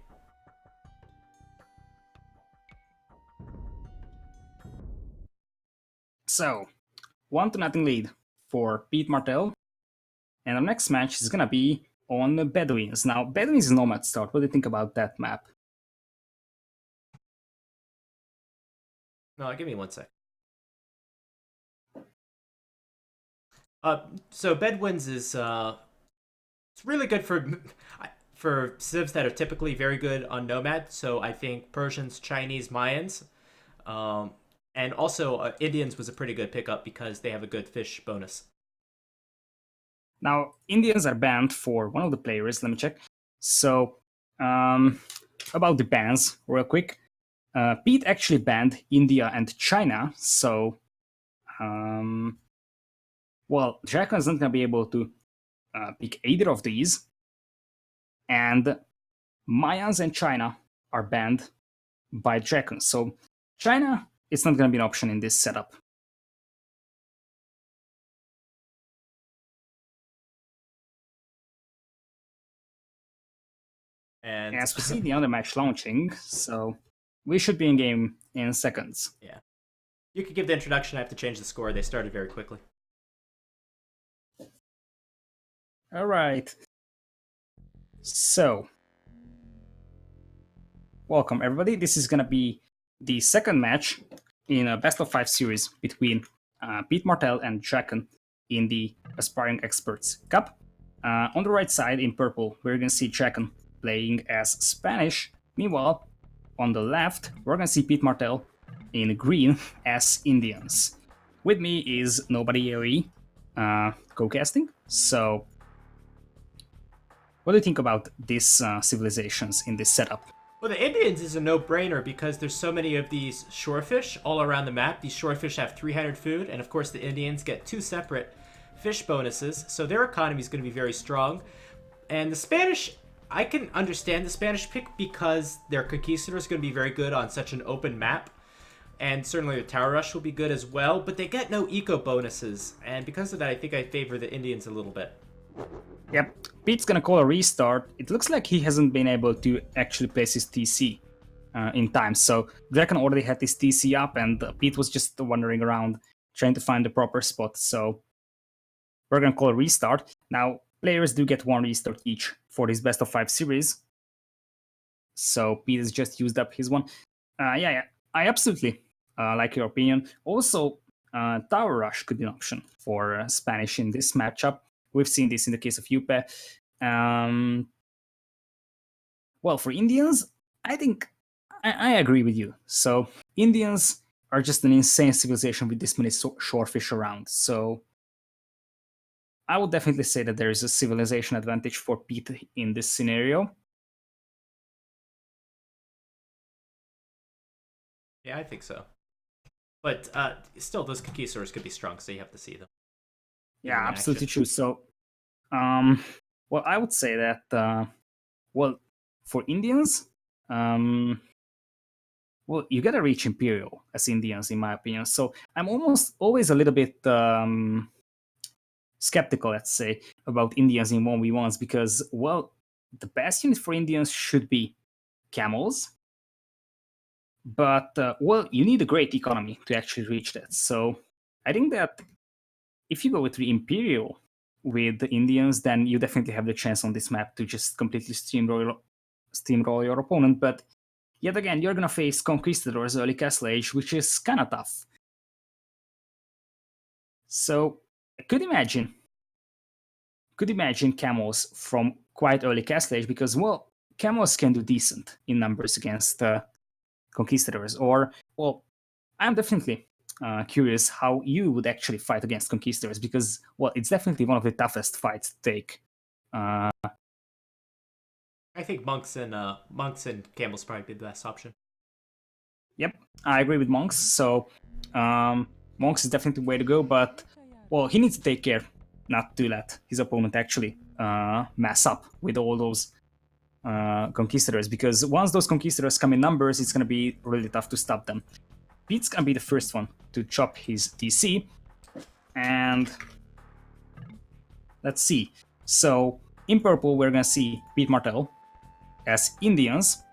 So, 1-0 lead for Pete Martell, and our next match is gonna be on the Bedouins. Now, Bedouins is Nomad start. What do you think about that map? No, give me 1 sec. So Bedouins is it's really good for civs that are typically very good on Nomad. So I think Persians, Chinese, Mayans, and also Indians was a pretty good pickup because they have a good fish bonus. Now, Indians are banned for one of the players. Let me check. So, about the bans, real quick. Pete actually banned India and China, so, well, DraCoNT is not going to be able to pick either of these. And Mayans and China are banned by DraCoNT. So, China is not going to be an option in this setup. And as we see the other match launching, so we should be in game in seconds. Yeah. You could give the introduction. I have to change the score. They started very quickly. All right. So, Welcome, everybody. This is going to be the second match in a best of 5 series between Pete Martell and DraCoNT in the Aspiring Experts Cup. On the right side, in purple, we're going to see DraCoNT playing as Spanish. Meanwhile, on the left, we're going to see Pete Martell in green as Indians. With me is NobodyAoE co-casting. So, what do you think about these civilizations in this setup? Well, the Indians is a no-brainer because there's so many of these shorefish all around the map. These shorefish have 300 food, and of course the Indians get 2 separate fish bonuses, so their economy is going to be very strong. And the Spanish, I can understand the Spanish pick because their conquistador is going to be very good on such an open map, and certainly the tower rush will be good as well, but they get no eco bonuses, and because of that I think I favor the Indians a little bit. Yep, Pete's gonna call a restart. It looks like he hasn't been able to actually place his TC in time. So DraCoNT already had his TC up, and Pete was just wandering around trying to find the proper spot. So we're gonna call a restart. Now, players do get 1 restart each for this best of 5 series. So Pete has just used up his one. Yeah, I absolutely like your opinion. Also, tower rush could be an option for Spanish in this matchup. We've seen this in the case of Yupe. Well, for Indians, I think I agree with you. So Indians are just an insane civilization with this many shorefish around. So I would definitely say that there is a civilization advantage for Pete in this scenario. Yeah, I think so. But still, those conquistadors could be strong, so you have to see them. Yeah, absolutely true. So, well, I would say that, well, for Indians, well, you gotta reach Imperial as Indians, in my opinion. So I'm almost always a little bit skeptical, let's say, about Indians in 1v1s because, well, the best unit for Indians should be camels. But, well, you need a great economy to actually reach that. So I think that if you go with the Imperial with the Indians, then you definitely have the chance on this map to just completely steamroll your opponent. But yet again, you're gonna face Conquistadors early Castle Age, which is kind of tough. So I could imagine camels from quite early Castle Age because, well, camels can do decent in numbers against Conquistadors. Or, well, I'm definitely curious how you would actually fight against Conquistadors because, well, it's definitely one of the toughest fights to take. I think monks and camels probably be the best option. Yep, I agree with monks. So monks is definitely the way to go, but, well, he needs to take care not to let his opponent actually mess up with all those Conquistadors, because once those Conquistadors come in numbers, it's going to be really tough to stop them. Pete's going to be the first one to chop his TC, and let's see. So in purple, we're going to see Pete Martell as Indians.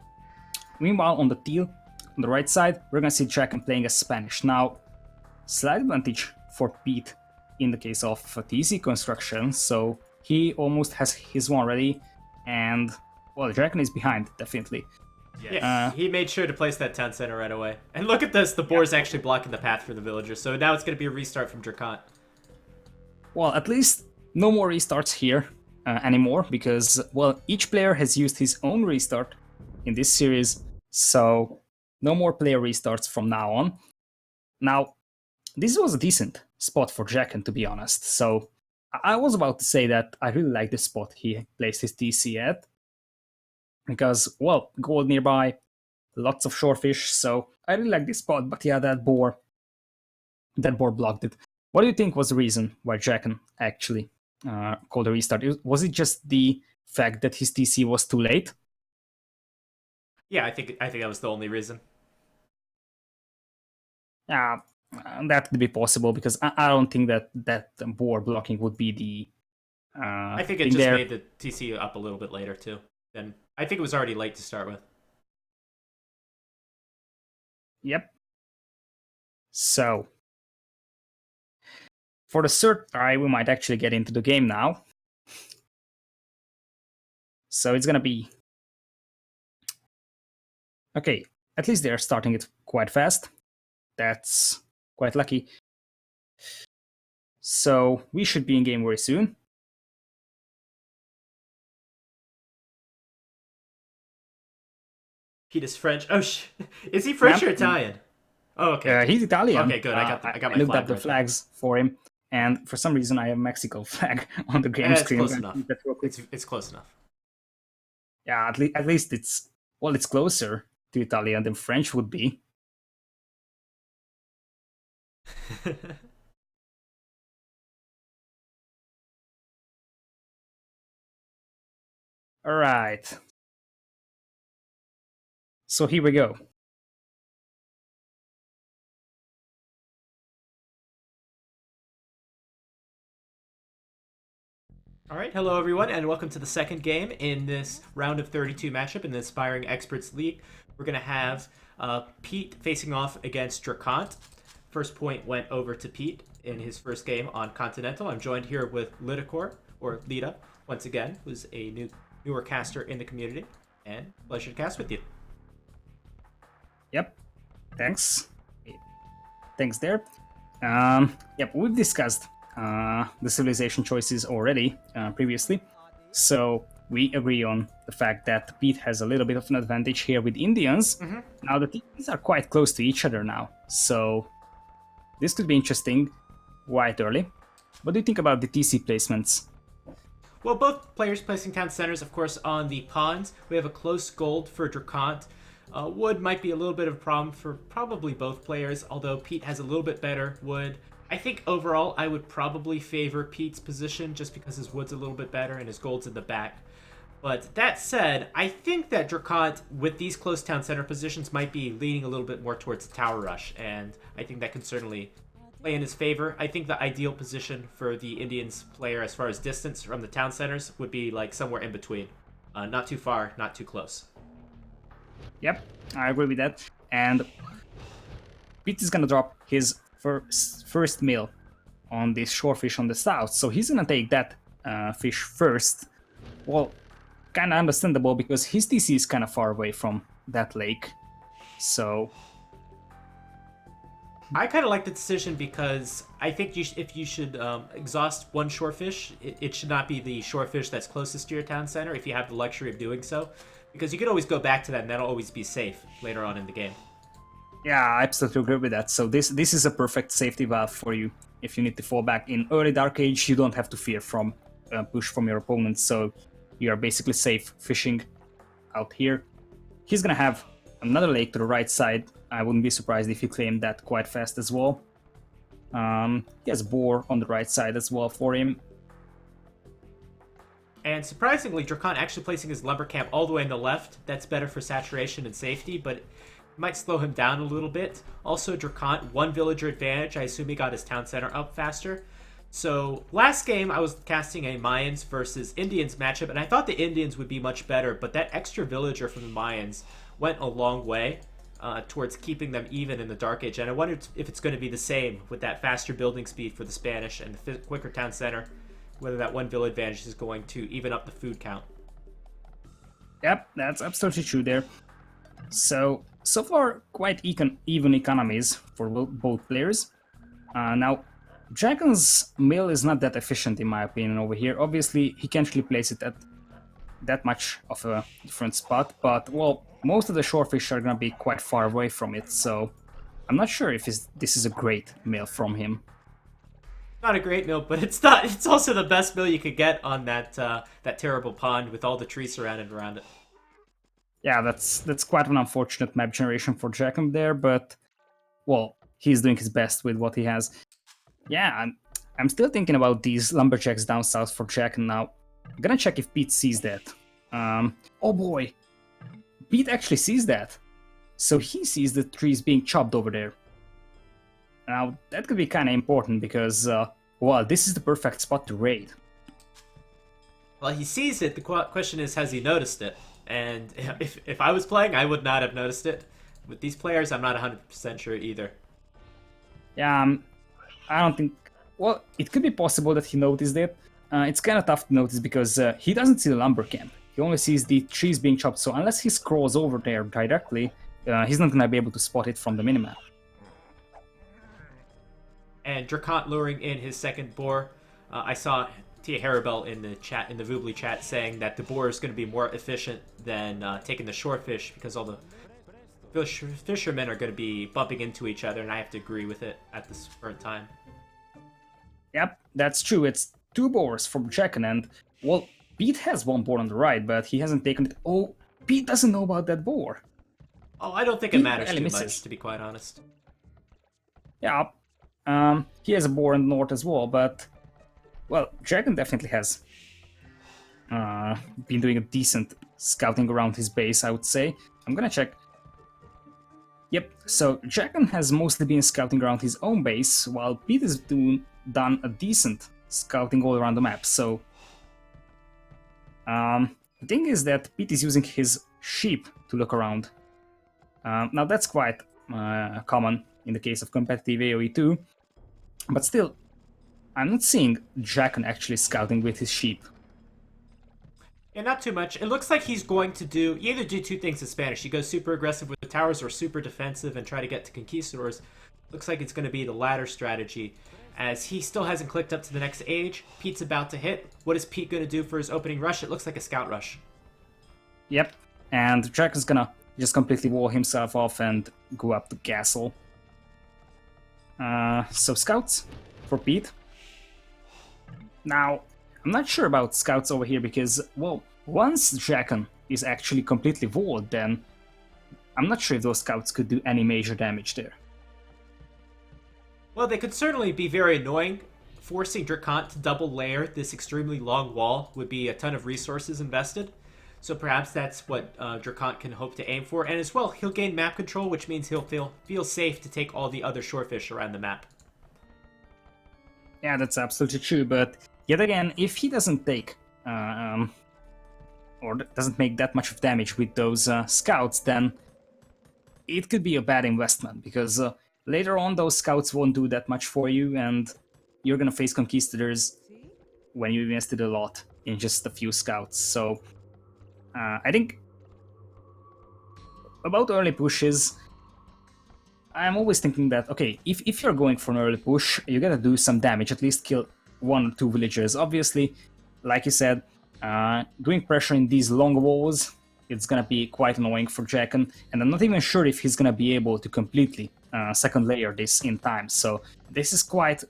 Meanwhile, on the teal, on the right side, we're going to see DraCoNT playing as Spanish. Now, slight advantage for Pete in the case of TC construction, so he almost has his one ready, and, well, DraCoNT is behind, definitely. Yeah, he made sure to place that town center right away. And look at this, the boar's actually blocking the path for the villagers, so now it's going to be a restart from DraCoNT. Well, at least no more restarts here anymore, because, well, each player has used his own restart in this series, so no more player restarts from now on. Now, this was a decent spot for DraCoNT, to be honest, so I was about to say that I really like the spot he placed his TC at, because, well, gold nearby, lots of shorefish, so I really like this spot, but yeah, that boar blocked it. What do you think was the reason why DraCoNT actually called a restart? Was it just the fact that his TC was too late? Yeah, I think that was the only reason. Yeah, that could be possible, because I don't think that boar blocking would be the I think it just made the TC up a little bit later, too. Then I think it was already late to start with. Yep. So, for the third try, we might actually get into the game now. So it's gonna be Okay, at least they're starting it quite fast. That's quite lucky. So we should be in game very soon. Pete is French. Oh, is he French Yep. or Italian? Oh, okay. He's Italian. Okay, good. I got my looked flag up the right flags for him, and for some reason I have Mexico flag on the game It's screen. close enough. That real quick. It's close enough. Yeah, at least it's it's closer to Italian than French would be. All right. So here we go. All right, hello everyone, and welcome to the second game in this round of 32 matchup in the Aspiring Experts League. We're going to have Pete facing off against DraCoNT. First point went over to Pete in his first game on Continental. I'm joined here with LidaKor, or Lida, once again, who's a newer caster in the community, and pleasure to cast with you. Yep. Thanks. Thanks there. Yep, we've discussed the civilization choices already previously, so we agree on the fact that Pete has a little bit of an advantage here with Indians. Now the teams are quite close to each other now, so this could be interesting quite early. What do you think about the TC placements? Well, both players placing town centers, of course, on the pawns. We have a close gold for DraCoNT. Wood might be a little bit of a problem for probably both players, although Pete has a little bit better wood. I think overall I would probably favor Pete's position just because his wood's a little bit better and his gold's in the back. But that said, I think that DraCoNT, with these close town center positions, might be leaning a little bit more towards the tower rush, and I think that can certainly play in his favor. I think the ideal position for the Indians player as far as distance from the town centers would be like somewhere in between. Not too far, not too close. Yep, I agree with that. And Pete is gonna drop his first meal on this shorefish on the south, so he's gonna take that fish first. Well, kind of understandable because his TC is kind of far away from that lake, so I kind of like the decision because I think if you should exhaust one shorefish, it should not be the shorefish that's closest to your town center if you have the luxury of doing so, because you could always go back to that and that'll always be safe later on in the game. yeah, I absolutely agree with that. So this is a perfect safety valve for you. If you need to fall back in early Dark Age, you don't have to fear from push from your opponent, so you are basically safe fishing out here. He's gonna have another lake to the right side. I wouldn't be surprised if he claimed that quite fast as well. He has boar on the right side as well for him. And surprisingly, DraCoNT actually placing his lumber camp all the way on the left. That's better for saturation and safety, but it might slow him down a little bit. Also, DraCoNT, one villager advantage. I assume he got his town center up faster. So last game, I was casting a Mayans versus Indians matchup, and I thought the Indians would be much better, but that extra villager from the Mayans went a long way towards keeping them even in the Dark Age. And I wondered if it's going to be the same with that faster building speed for the Spanish and the quicker town center, whether that one vill advantage is going to even up the food count. Yep, that's absolutely true there. So far, quite even economies for both players. Now, Dragon's mill is not that efficient in my opinion over here. Obviously, he can't really place it at that much of a different spot, but, well, most of the shorefish are gonna be quite far away from it, so I'm not sure if this is a great mill from him. Not a great mill, but it's not. It's also the best mill you could get on that that terrible pond with all the trees surrounded around it. Yeah, that's quite an unfortunate map generation for Jackham there, but, well, he's doing his best with what he has. Yeah, I'm still thinking about these lumberjacks down south for Jackham now. I'm gonna check if Pete sees that. Oh boy, Pete actually sees that. So he sees the trees being chopped over there. Now, that could be kind of important because, well, this is the perfect spot to raid. Well, he sees it. The question is, has he noticed it? And if I was playing, I would not have noticed it. With these players, I'm not 100% sure either. Yeah, I don't think... Well, it could be possible that he noticed it. It's kind of tough to notice because he doesn't see the lumber camp. He only sees the trees being chopped, so unless he scrolls over there directly, he's not gonna be able to spot it from the minimap. And DraCoNT luring in his second boar. I saw Tia Harabel in the chat, in the Voobly chat, saying that the boar is going to be more efficient than taking the shorefish because all the fishermen are going to be bumping into each other, and I have to agree with it at this current time. Yep, that's true. It's 2 boars from DraCoNT, and, well, Pete has 1 boar on the right, but he hasn't taken it. Oh, Pete doesn't know about that boar. Oh, I don't think it matters too much, to be quite honest. Yeah, he has a boar in the north as well, but, well, DraCoNT definitely has been doing a decent scouting around his base, I would say. I'm gonna check. Yep, so DraCoNT has mostly been scouting around his own base, while Pete has done a decent scouting all around the map. So the thing is that Pete is using his sheep to look around. Now that's quite common in the case of competitive AoE too, but still, I'm not seeing DraCoNT actually scouting with his sheep. Yeah, not too much. It looks like he's going to either do 2 things in Spanish. He goes super aggressive with the towers or super defensive and try to get to Conquistadors. Looks like it's going to be the latter strategy, as he still hasn't clicked up to the next age. Pete's about to hit. What is Pete going to do for his opening rush? It looks like a scout rush. Yep, and DraCoNT's gonna just completely wall himself off and go up the castle. So scouts for Pete. Now, I'm not sure about scouts over here because, well, once DraCoNT is actually completely walled, then I'm not sure if those scouts could do any major damage there. Well, they could certainly be very annoying. Forcing DraCoNT to double layer this extremely long wall would be a ton of resources invested. So perhaps that's what DraCoNT can hope to aim for. And as well, he'll gain map control, which means he'll feel safe to take all the other shorefish around the map. Yeah, that's absolutely true, but yet again, if he doesn't take or doesn't make that much of damage with those scouts, then it could be a bad investment, because later on those scouts won't do that much for you, and you're gonna face Conquistadors when you invested a lot in just a few scouts. So I think about early pushes, I'm always thinking that, okay, if you're going for an early push, you gotta do some damage, at least kill 1 or 2 villagers. Obviously, like you said, doing pressure in these long walls, it's gonna be quite annoying for DraCoNT, and I'm not even sure if he's gonna be able to completely second layer this in time. So this is quite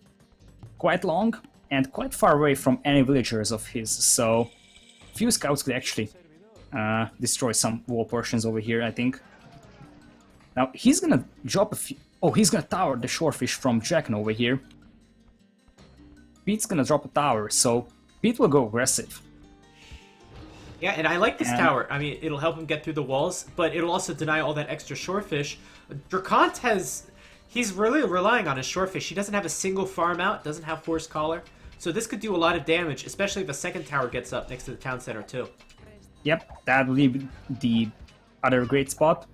long and quite far away from any villagers of his, so few scouts could actually destroy some wall portions over here, I think. Now, he's gonna drop a few... Oh, he's gonna tower the shorefish from DraCoNT over here. Pete's gonna drop a tower, so Pete will go aggressive. Yeah, and I like this tower. I mean, it'll help him get through the walls, but it'll also deny all that extra shorefish. DraCoNT he's really relying on his shorefish. He doesn't have a single farm out, doesn't have Force Collar. So this could do a lot of damage, especially if a second tower gets up next to the town center too. Yep, that would be the other great spot,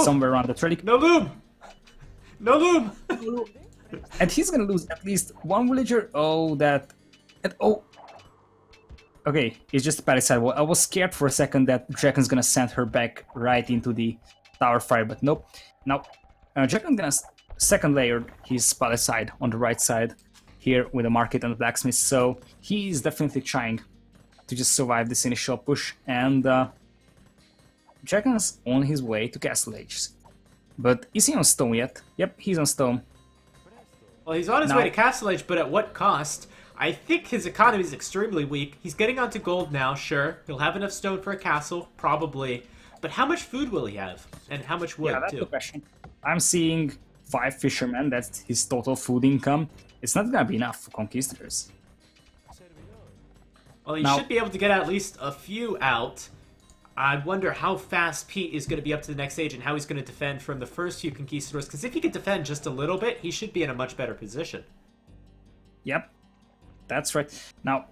somewhere around the Trellic. No loom! No loom! And he's gonna lose at least 1 villager. Oh, that... And, oh! Okay, it's just a palisade wall. I was scared for a second that DraCoNT's gonna send her back right into the tower fire, but nope. Now, DraCoNT's gonna second layer his palisade on the right side here with the market and the blacksmith, so he's definitely trying to just survive this initial push, and DraCoNT's on his way to Castle Age. But is he on stone yet? Yep, he's on stone. Well, he's on his way to Castle Age, but at what cost? I think his economy is extremely weak. He's getting onto gold now, sure. He'll have enough stone for a castle, probably. But how much food will he have? And how much wood, yeah, that's too? the question. I'm seeing 5 fishermen, that's his total food income. It's not gonna be enough for Conquistadors. Well, he should be able to get at least a few out. I wonder how fast Pete is going to be up to the next stage and how he's going to defend from the first few Conquistadors. Because if he can defend just a little bit, he should be in a much better position. Yep, that's right. Now,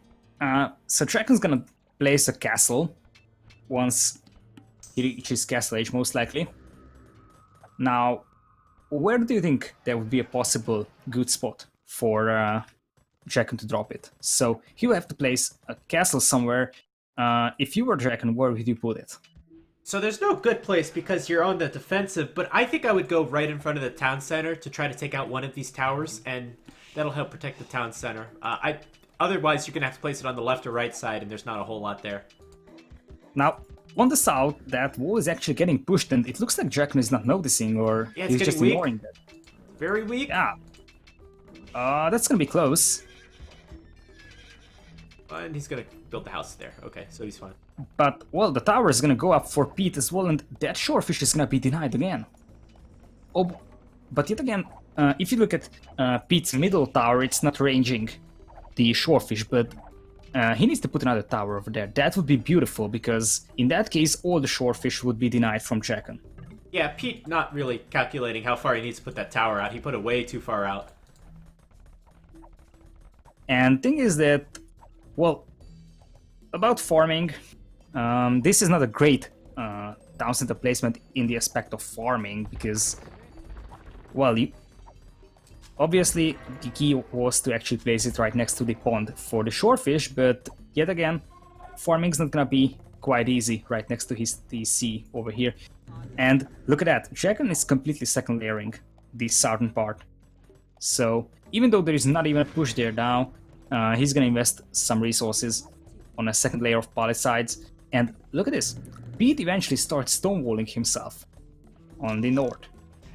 so DraCoNT's gonna place a castle once he reaches Castle Age, most likely. Now, where do you think there would be a possible good spot for DraCoNT to drop it? So he will have to place a castle somewhere. If you were DraCoNT, where would you put it? So there's no good place because you're on the defensive, but I think I would go right in front of the town center to try to take out one of these towers, and that'll help protect the town center. Otherwise, you're going to have to place it on the left or right side, and there's not a whole lot there. Now, on the south, that wall is actually getting pushed, and it looks like DraCoNT is not noticing, or Yeah, he's just weak. ignoring that. Very weak. Yeah. That's gonna be close. And he's going to build the house there. Okay, so he's fine. But, well, the tower is gonna go up for Pete as well, and that shorefish is gonna be denied again. Oh, but yet again, if you look at Pete's middle tower, it's not ranging the shorefish, but he needs to put another tower over there. That would be beautiful, because in that case, all the shorefish would be denied from DraCoNT. Yeah, Pete not really calculating how far he needs to put that tower out. He put it way too far out. And thing is that, well, about farming, this is not a great town center placement in the aspect of farming, because, well, obviously the key was to actually place it right next to the pond for the shorefish, but yet again, farming's not gonna be quite easy right next to his TC over here. And look at that, DraCoNT is completely second layering the southern part. So even though there is not even a push there now, he's gonna invest some resources on a second layer of palisades. And look at this, Pete eventually starts stonewalling himself on the north.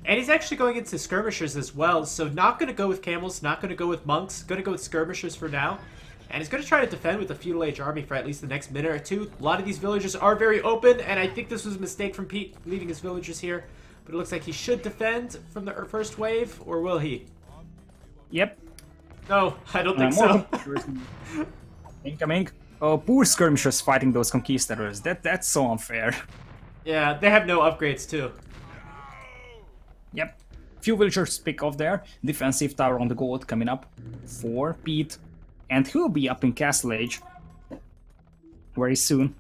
And he's actually going into skirmishers as well, so not going to go with camels, not going to go with monks, going to go with skirmishers for now. And he's going to try to defend with a feudal age army for at least the next minute or two. A lot of these villagers are very open, and I think this was a mistake from Pete leaving his villagers here. But it looks like he should defend from the first wave, or will he? Yep. No, I don't think so. Incoming. Oh, poor skirmishers fighting those conquistadors. That's so unfair. Yeah, they have no upgrades too. Yep. Few villagers pick off there. Defensive tower on the gold coming up for Pete. And he'll be up in Castle Age very soon.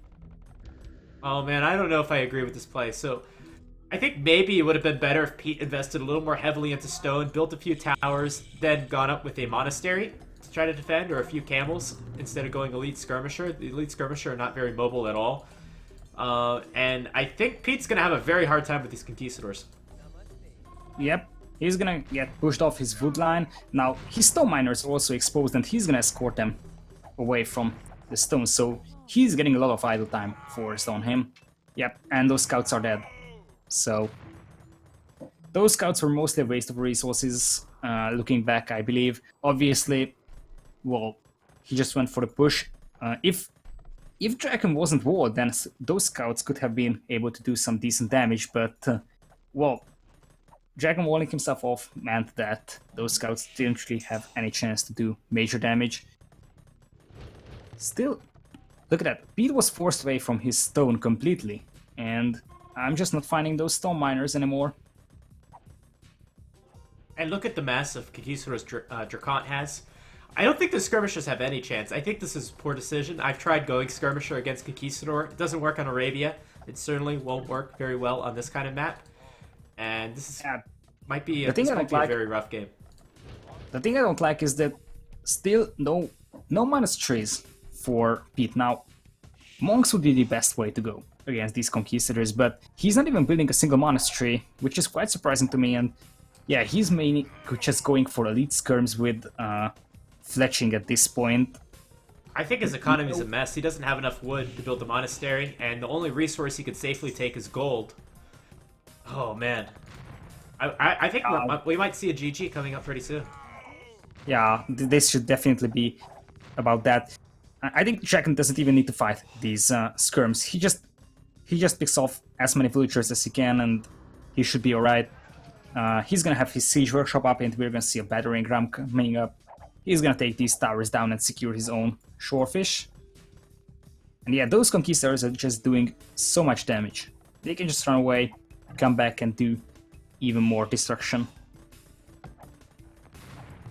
Oh man, I don't know if I agree with this play. So I think maybe it would have been better if Pete invested a little more heavily into stone, built a few towers, then gone up with a monastery to try to defend, or a few camels instead of going elite skirmisher. The elite skirmisher are not very mobile at all. And I think Pete's going to have a very hard time with these conquistadors. Yep. He's gonna get pushed off his wood line. Now, his stone miners are also exposed, and he's gonna escort them away from the stone, so he's getting a lot of idle time forced on him. Yep, and those scouts are dead. So, those scouts were mostly a waste of resources, looking back, I believe. Obviously, well, he just went for the push. If DraCoNT wasn't walled, then those scouts could have been able to do some decent damage, but, well, DraCoNT walling himself off meant that those scouts didn't really have any chance to do major damage. Still, look at that. Pete was forced away from his stone completely, and I'm just not finding those stone miners anymore. And look at the massive conquistadors DraCoNT has. I don't think the skirmishers have any chance. I think this is a poor decision. I've tried going skirmisher against conquistador. It doesn't work on Arabia. It certainly won't work very well on this kind of map. And this is, might be a very rough game. The thing I don't like is that still no monasteries for Pete. Now, monks would be the best way to go against these conquistadors, but he's not even building a single monastery, which is quite surprising to me. And yeah, he's mainly just going for elite skirms with fletching at this point. I think his economy is a mess. He doesn't have enough wood to build a monastery, and the only resource he could safely take is gold. Oh man, I think we might see a GG coming up pretty soon. Yeah, this should definitely be about that. I think DraCoNT doesn't even need to fight these skirms. He just picks off as many villagers as he can, and he should be alright. He's gonna have his siege workshop up, and we're gonna see a battering ram coming up. He's gonna take these towers down and secure his own shorefish. And yeah, those conquistadors are just doing so much damage. They can just run away, come back and do even more destruction.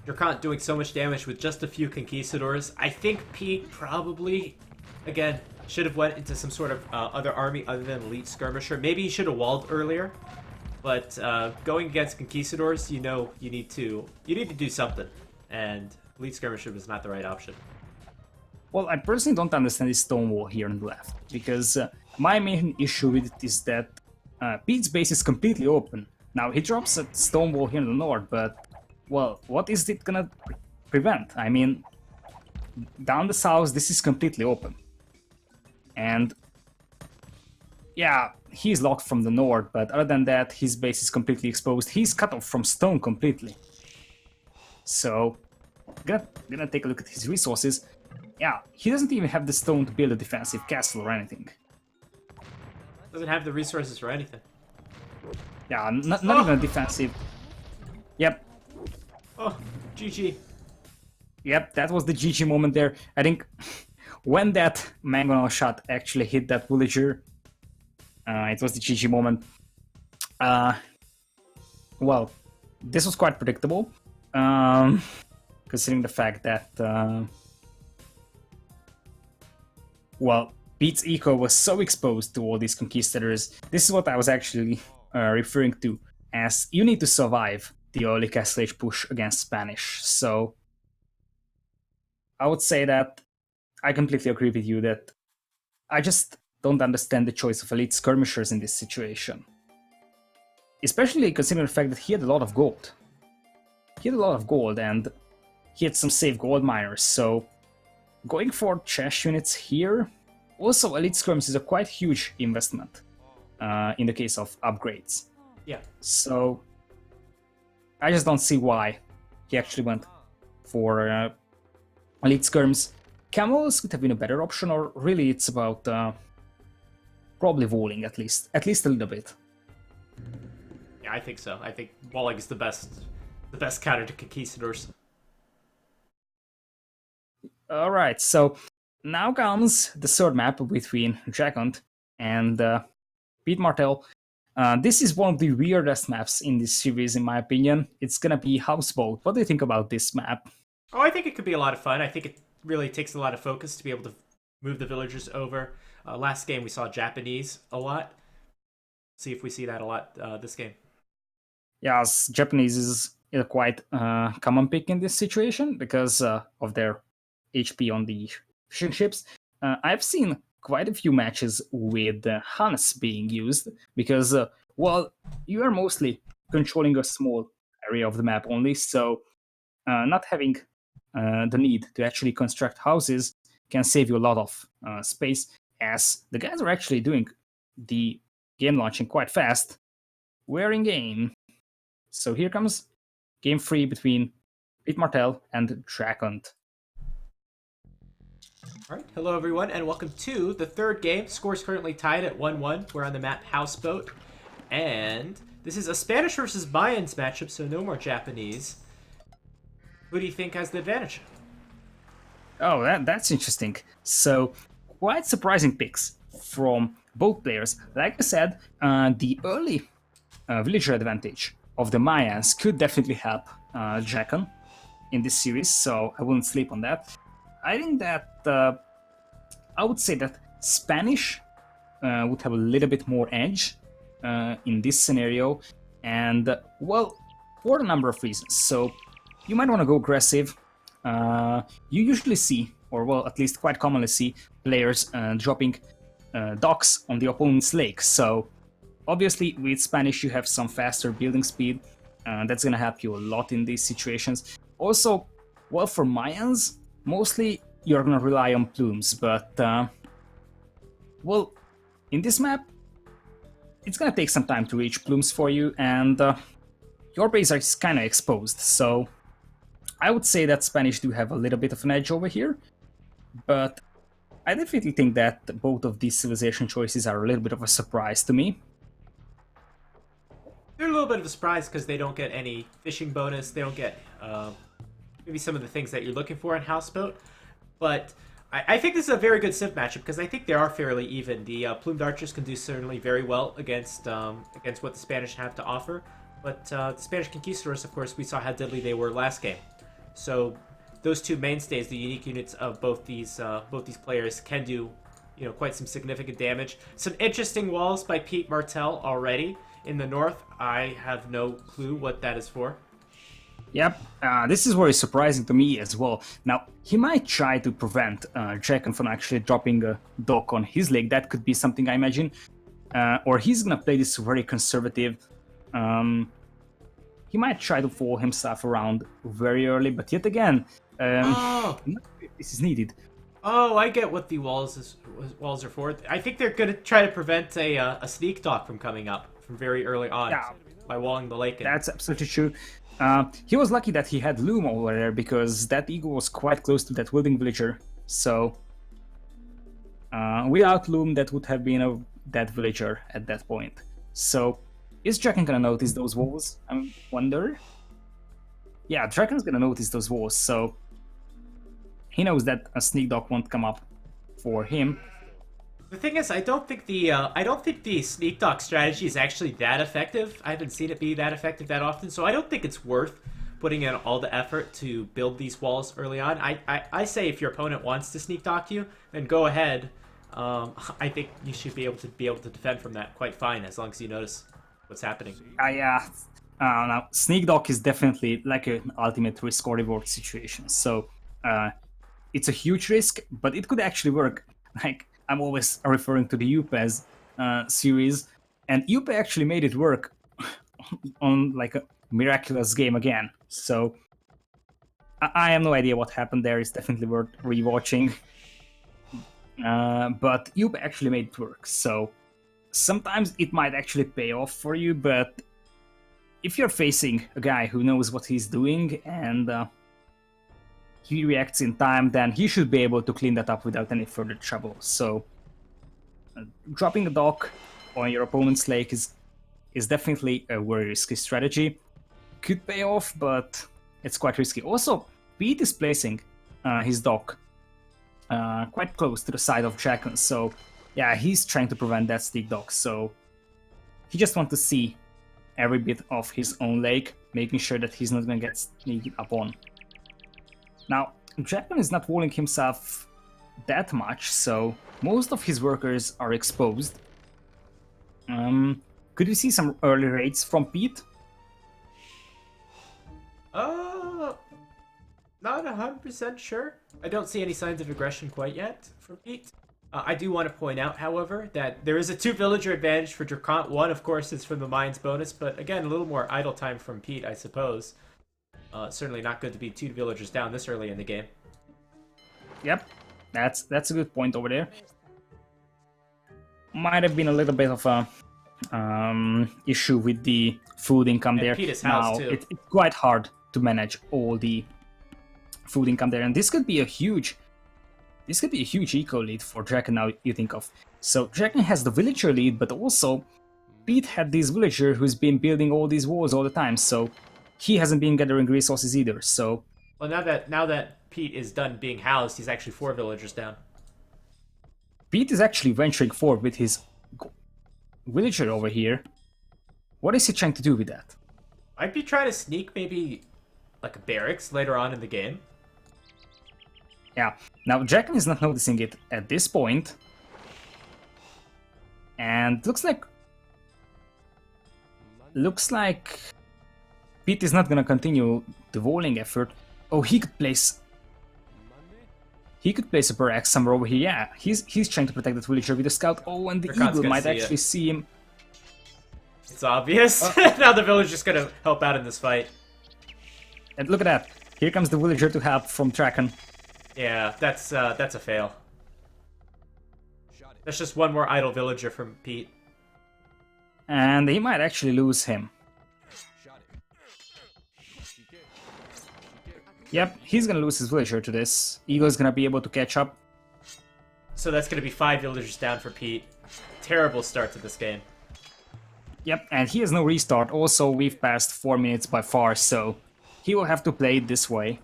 DraCoNT doing so much damage with just a few conquistadors. I think Pete probably, again, should have went into some sort of other army other than elite skirmisher. Maybe he should have walled earlier, but going against conquistadors, you need to do something, and elite skirmisher was not the right option. Well, I personally don't understand this stone wall here on the left, because my main issue with it is that Pete's base is completely open. Now, he drops a stone wall here in the north, but, well, what is it gonna prevent? I mean, down the south, this is completely open. And, yeah, he's locked from the north, but other than that, his base is completely exposed. He's cut off from stone completely. So, gonna take a look at his resources. Yeah, he doesn't even have the stone to build a defensive castle or anything. Doesn't have the resources for anything. Yeah, not even a defensive. Yep. Oh, GG. Yep, that was the GG moment there. I think when that mangonel shot actually hit that villager, it was the GG moment. Well, this was quite predictable, considering the fact that, well, Pete's eco was so exposed to all these conquistadors. This is what I was actually referring to as you need to survive the early Castle Age push against Spanish. So I would say that I completely agree with you that I just don't understand the choice of elite skirmishers in this situation. Especially considering the fact that he had a lot of gold. He had a lot of gold and he had some safe gold miners, so going for trash units here. Also, elite skirms is a quite huge investment in the case of upgrades. Yeah. So I just don't see why he actually went for elite skirms. Camels could have been a better option, or really it's about probably walling at least a little bit. Yeah, I think so. I think walling is the best counter to conquistadors. All right, so now comes the third map between DraCoNT and Pete Martell. This is one of the weirdest maps in this series, in my opinion. It's gonna be Houseboat. What do you think about this map? Oh, I think it could be a lot of fun. I think it really takes a lot of focus to be able to move the villagers over. Last game we saw Japanese a lot. See if we see that a lot this game. Yes, Japanese is a quite common pick in this situation because of their HP on the fishing ships. I've seen quite a few matches with Hans being used because, well, you are mostly controlling a small area of the map only, so not having the need to actually construct houses can save you a lot of space, as the guys are actually doing the game launching quite fast. We're in game. So here comes game 3 between Pete Martell and DraCoNT. Alright, hello everyone, and welcome to the third game. Score's currently tied at 1-1. We're on the map Houseboat. And this is a Spanish versus Mayans matchup, so no more Japanese. Who do you think has the advantage? Oh, that's interesting. So, quite surprising picks from both players. Like I said, the early villager advantage of the Mayans could definitely help DraCoNT in this series, so I wouldn't sleep on that. I think that I would say that Spanish would have a little bit more edge in this scenario, and well, for a number of reasons. So you might want to go aggressive. You usually see, or well, at least quite commonly see, players dropping docks on the opponent's lake. So obviously, with Spanish, you have some faster building speed. That's gonna help you a lot in these situations. Also, well, for Mayans, mostly you're gonna rely on plumes, but well, in this map, it's gonna take some time to reach plumes for you, and your base is kind of exposed. So I would say that Spanish do have a little bit of an edge over here, but I definitely think that both of these civilization choices are a little bit of a surprise to me. They're a little bit of a surprise because they don't get any fishing bonus. They don't get maybe some of the things that you're looking for in Houseboat. But I think this is a very good civ matchup because I think they are fairly even. The plumed archers can do certainly very well against what the Spanish have to offer. But the Spanish conquistadors, of course, we saw how deadly they were last game. So those two mainstays, the unique units of both these players, can do quite some significant damage. Some interesting walls by Pete Martell already in the north. I have no clue what that is for. Yep, this is very surprising to me as well. Now, he might try to prevent DraCoNT from actually dropping a dock on his leg. That could be something, I imagine. Or he's gonna play this very conservative. He might try to fall himself around very early, but yet again, Oh! this is needed. Oh, I get what the walls are for. I think they're gonna try to prevent a sneak dock from coming up from very early on by walling the lake in. That's absolutely true. He was lucky that he had Loom over there because that eagle was quite close to that wielding villager. So without Loom, that would have been a dead villager at that point. So is DraCoNT gonna notice those walls? I wonder. Yeah, DraCoNT's gonna notice those walls, so he knows that a sneak dock won't come up for him. The thing is, I don't think the sneak dock strategy is actually that effective. I haven't seen it be that effective that often, so I don't think it's worth putting in all the effort to build these walls early on. I say if your opponent wants to sneak dock you, then go ahead. I think you should be able to defend from that quite fine as long as you notice what's happening. Now sneak dock is definitely like an ultimate risk or reward situation. So it's a huge risk, but it could actually work. Like, I'm always referring to the UPES series, and UPE actually made it work on like a miraculous game again. So I have no idea what happened there. It's definitely worth rewatching. But UPE actually made it work. So sometimes it might actually pay off for you, but if you're facing a guy who knows what he's doing and he reacts in time, then he should be able to clean that up without any further trouble. So dropping a dock on your opponent's lake is definitely a very risky strategy. Could pay off, but it's quite risky. Also, Pete is placing his dock quite close to the side of DraCoNT, so yeah, he's trying to prevent that sneak dock. So he just wants to see every bit of his own lake, making sure that he's not going to get sneaked up on. Now, DraCoNT is not walling himself that much, so most of his workers are exposed. Could we see some early raids from Pete? Not 100% sure. I don't see any signs of aggression quite yet from Pete. I do want to point out, however, that there is a 2-villager advantage for DraCoNT. One, of course, is from the mines bonus, but again, a little more idle time from Pete, I suppose. Certainly not good to be 2 villagers down this early in the game. Yep, that's a good point over there. Might have been a little bit of a issue with the food income and there. Pete is housed now too. It's quite hard to manage all the food income there, and this could be a huge eco lead for DraCoNT now you think of. So DraCoNT has the villager lead, but also Pete had this villager who's been building all these walls all the time, so he hasn't been gathering resources either. So well, now that Pete is done being housed, he's actually 4 villagers down. Pete is actually venturing forward with his villager over here. What is he trying to do with that? I'd be trying to sneak maybe like a barracks later on in the game. Yeah, now DraCoNT is not noticing it at this point. And looks like Pete is not gonna continue the walling effort. Oh, he could place a barracks somewhere over here. Yeah, he's trying to protect that villager with a scout. Oh, and the eagle might actually see him. It's obvious. Now the villager's gonna help out in this fight. And look at that. Here comes the villager to help from DraCoNT. Yeah, that's a fail. That's just one more idle villager from Pete. And he might actually lose him. Yep, he's gonna lose his villager to this. Eagle's gonna be able to catch up. So that's gonna be 5 villagers down for Pete. Terrible start to this game. Yep, and he has no restart. Also, we've passed 4 minutes by far, so he will have to play it this way.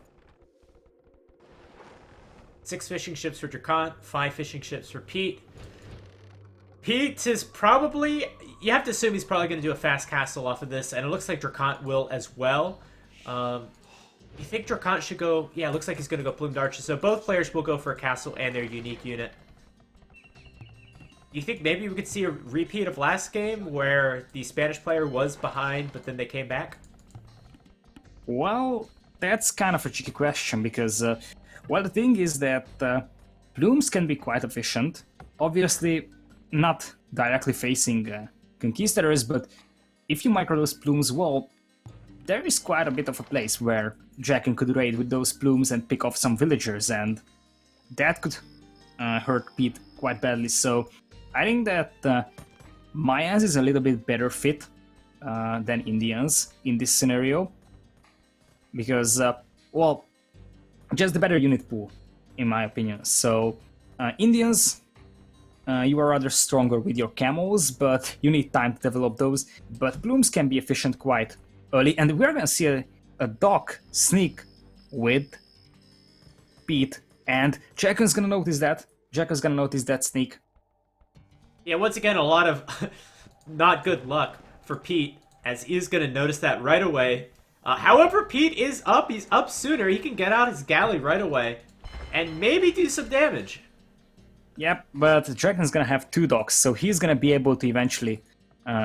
6 fishing ships for DraCoNT, 5 fishing ships for Pete. Pete is probably... You have to assume he's probably going to do a fast castle off of this, and it looks like DraCoNT will as well. You think DraCoNT should go... Yeah, it looks like he's going to go Plumed Arches, so both players will go for a castle and their unique unit. You think maybe we could see a repeat of last game, where the Spanish player was behind, but then they came back? Well, that's kind of a tricky question because, well, the thing is that plumes can be quite efficient. Obviously, not directly facing conquistadors, but if you micro those plumes well, there is quite a bit of a place where DraCoNT could raid with those plumes and pick off some villagers, and that could hurt Pete quite badly. So I think that Mayans is a little bit better fit than Indians in this scenario, because, well, just the better unit pool, in my opinion. So Indians, you are rather stronger with your camos, but you need time to develop those. But plumes can be efficient quite early, and we're gonna see a Doc sneak with Pete, and DraCoNT's gonna notice that. DraCoNT's gonna notice that sneak. Yeah, once again, a lot of not good luck for Pete, as he is going to notice that right away. However, Pete is up. He's up sooner. He can get out his galley right away and maybe do some damage. Yep, but DraCoNT's gonna have 2 Docs, so he's gonna be able to eventually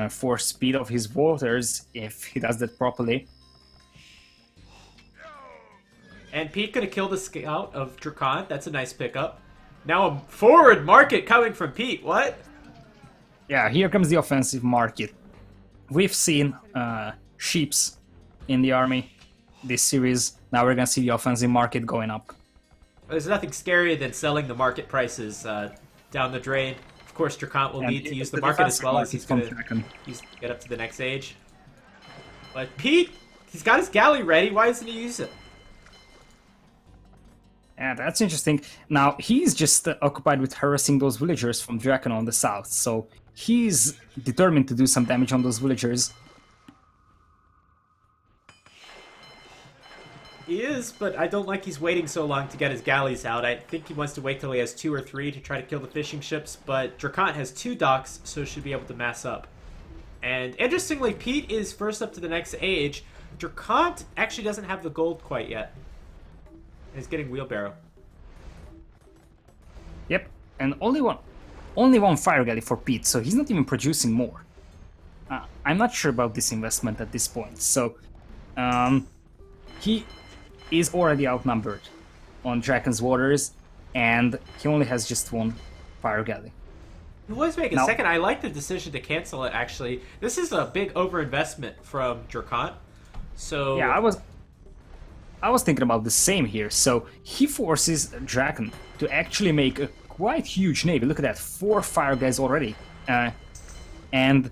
force speed of his waters if he does that properly. And Pete gonna kill the scout of DraCoNT. That's a nice pickup. Now a forward market coming from Pete. What? Yeah, here comes the offensive market. We've seen sheeps in the army this series. Now we're gonna see the offensive market going up. There's nothing scarier than selling the market prices down the drain. Of course, DraCoNT will need to use the market as well as he's going to get up to the next age. But Pete, he's got his galley ready. Why doesn't he use it? Yeah, that's interesting. Now, he's just occupied with harassing those villagers from DraCoNT on the south, so he's determined to do some damage on those villagers. He is, but I don't like he's waiting so long to get his galleys out. I think he wants to wait till he has 2 or 3 to try to kill the fishing ships, but DraCoNT has 2 docks, so should be able to mass up. And interestingly, Pete is first up to the next age. DraCoNT actually doesn't have the gold quite yet. He's getting wheelbarrow. Yep, and only one fire galley for Pete, so he's not even producing more. I'm not sure about this investment at this point, so he is already outnumbered on DraCoNT's waters, and he only has just 1 fire galley. He was making a second. I like the decision to cancel it, actually. This is a big overinvestment from DraCoNT. So yeah, I was thinking about the same here. So he forces DraCoNT to actually make a quite huge navy. Look at that, 4 fire guys already, and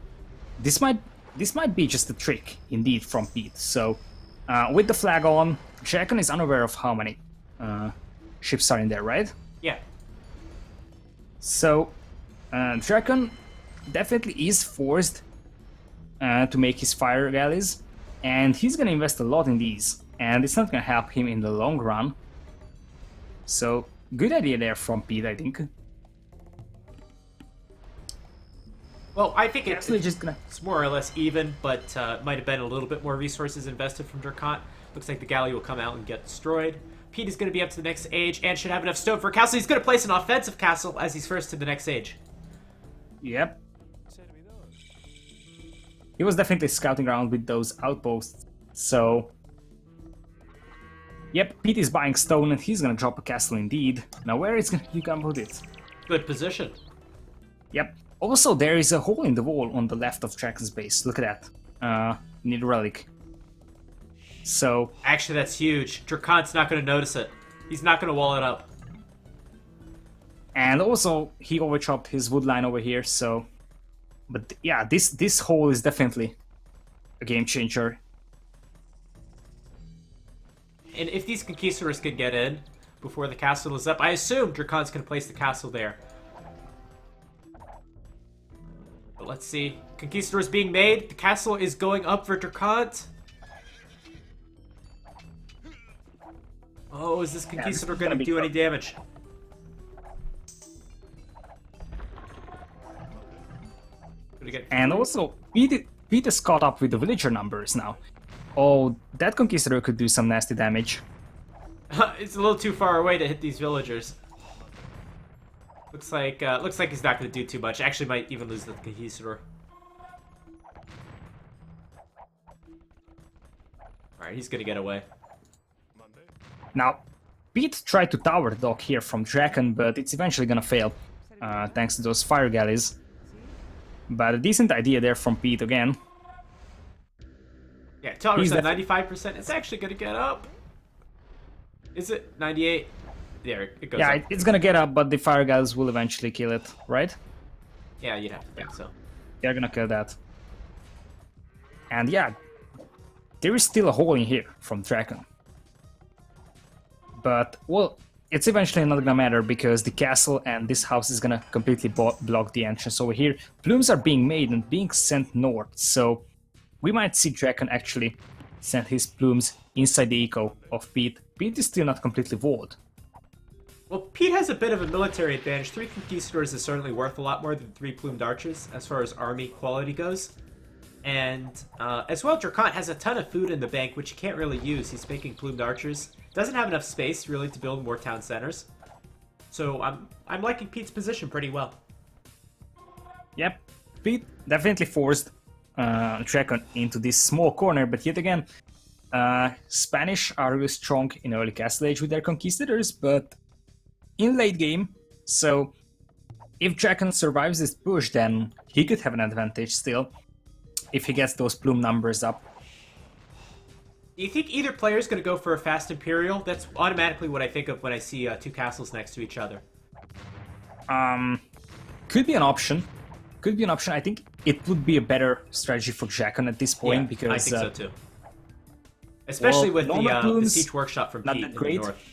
this might be just a trick indeed from Pete. So with the flag on, DraCoNT is unaware of how many ships are in there, right? yeah. So DraCoNT definitely is forced to make his fire galleys, and he's gonna invest a lot in these, and it's not gonna help him in the long run. So good idea there from Pete, I think. Well, I think it's more or less even, but might have been a little bit more resources invested from DraCoNT. Looks like the galley will come out and get destroyed. Pete is going to be up to the next age and should have enough stone for a castle. He's going to place an offensive castle as he's first to the next age. Yep. He was definitely scouting around with those outposts, so... Yep, Pete is buying stone and he's going to drop a castle indeed. Now where is he going to put it? Good position. Yep. Also, there is a hole in the wall on the left of DraCoNT's base. Look at that. Need a relic. So... Actually, that's huge. DraCoNT's not going to notice it. He's not going to wall it up. And also, he overchopped his wood line over here, so... But yeah, this hole is definitely a game changer. And if these conquistadors can get in before the castle is up, I assume DraCoNT's going to place the castle there. But let's see. Conquistadors being made. The castle is going up for DraCoNT. Oh, is this conquistador going to do any damage? And also, Pete is caught up with the villager numbers now. Oh, that conquistador could do some nasty damage. It's a little too far away to hit these villagers. Looks like he's not going to do too much. Actually, might even lose the conquistador. Alright, he's gonna get away. Now, Pete tried to tower the dock here from DraCoNT, but it's eventually gonna fail, thanks to those fire galleys. But a decent idea there from Pete again. Yeah, tower's at 95%. It's actually gonna get up. Is it 98? There, it goes up. It's gonna get up, but the fire galleys will eventually kill it, right? Yeah, you'd have to think so. They're gonna kill that. And yeah, there is still a hole in here from DraCoNT. But, well, it's eventually not gonna matter because the castle and this house is gonna completely block the entrance over here. Plumes are being made and being sent north, so we might see DraCoNT actually send his plumes inside the eco of Pete. Pete is still not completely walled. Well, Pete has a bit of a military advantage. 3 Conquistadors is certainly worth a lot more than 3 Plumed Archers as far as army quality goes. And as well, DraCoNT has a ton of food in the bank, which he can't really use. He's making Plumed Archers. Doesn't have enough space, really, to build more town centers. So I'm liking Pete's position pretty well. Yep, Pete definitely forced DraCoNT into this small corner, but yet again, Spanish are really strong in early Castle Age with their Conquistadors, but in late game, so if DraCoNT survives this push, then he could have an advantage still, if he gets those plume numbers up. Do you think either player is going to go for a fast Imperial? That's automatically what I think of when I see 2 castles next to each other. Could be an option. Could be an option. I think it would be a better strategy for DraCoNT at this point, because I think so too. Especially with the plumes, Siege Workshop from Pete in the north.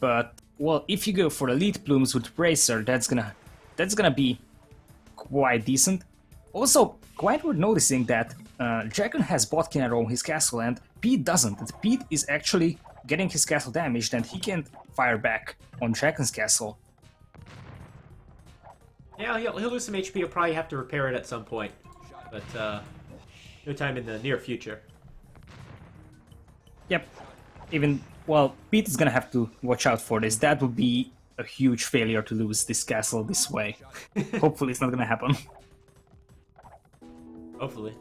But well, if you go for elite plumes with Bracer, that's gonna be quite decent. Also, quite worth noticing that DraCoNT has Botkin arrow on his castle and Pete doesn't. And Pete is actually getting his castle damaged and he can't fire back on DraCoNT's castle. Yeah, he'll lose some HP. He'll probably have to repair it at some point, but no time in the near future. Yep. Well, Pete is gonna have to watch out for this. That would be a huge failure to lose this castle this way. Hopefully it's not gonna happen. Hopefully.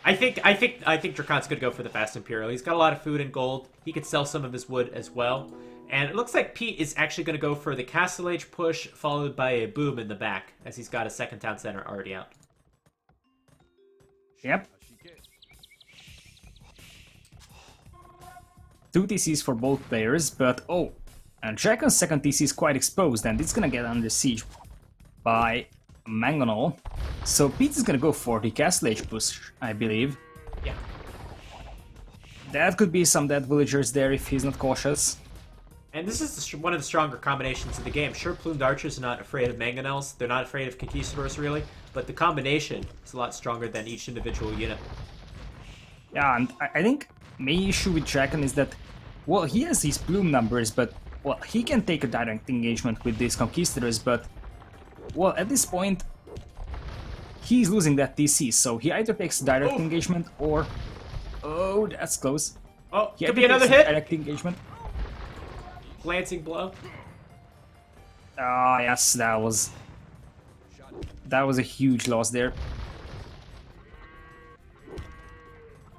I think DraCoNT's gonna go for the fast Imperial. He's got a lot of food and gold. He could sell some of his wood as well. And it looks like Pete is actually gonna go for the Castle Age push, followed by a boom in the back, as he's got a second town center already out. Yep. 2 TCs for both players, but and DraCoNT's second TC is quite exposed and it's gonna get under siege by Mangonel. So Pete is gonna go for the Castle Age push, I believe. Yeah. That could be some dead villagers there if he's not cautious. And this is one of the stronger combinations of the game. Sure, Plumed Archers are not afraid of Mangonels. They're not afraid of Conquistadors, really. But the combination is a lot stronger than each individual unit. Yeah, and I think main issue with DraCoNT is that, well, he has these plume numbers, but, well, he can take a direct engagement with these Conquistadors, but, well, at this point, he's losing that TC, so he either takes direct engagement or... Oh, that's close. Oh, he could be another hit! Direct engagement. Glancing blow. Ah, yes, that was a huge loss there.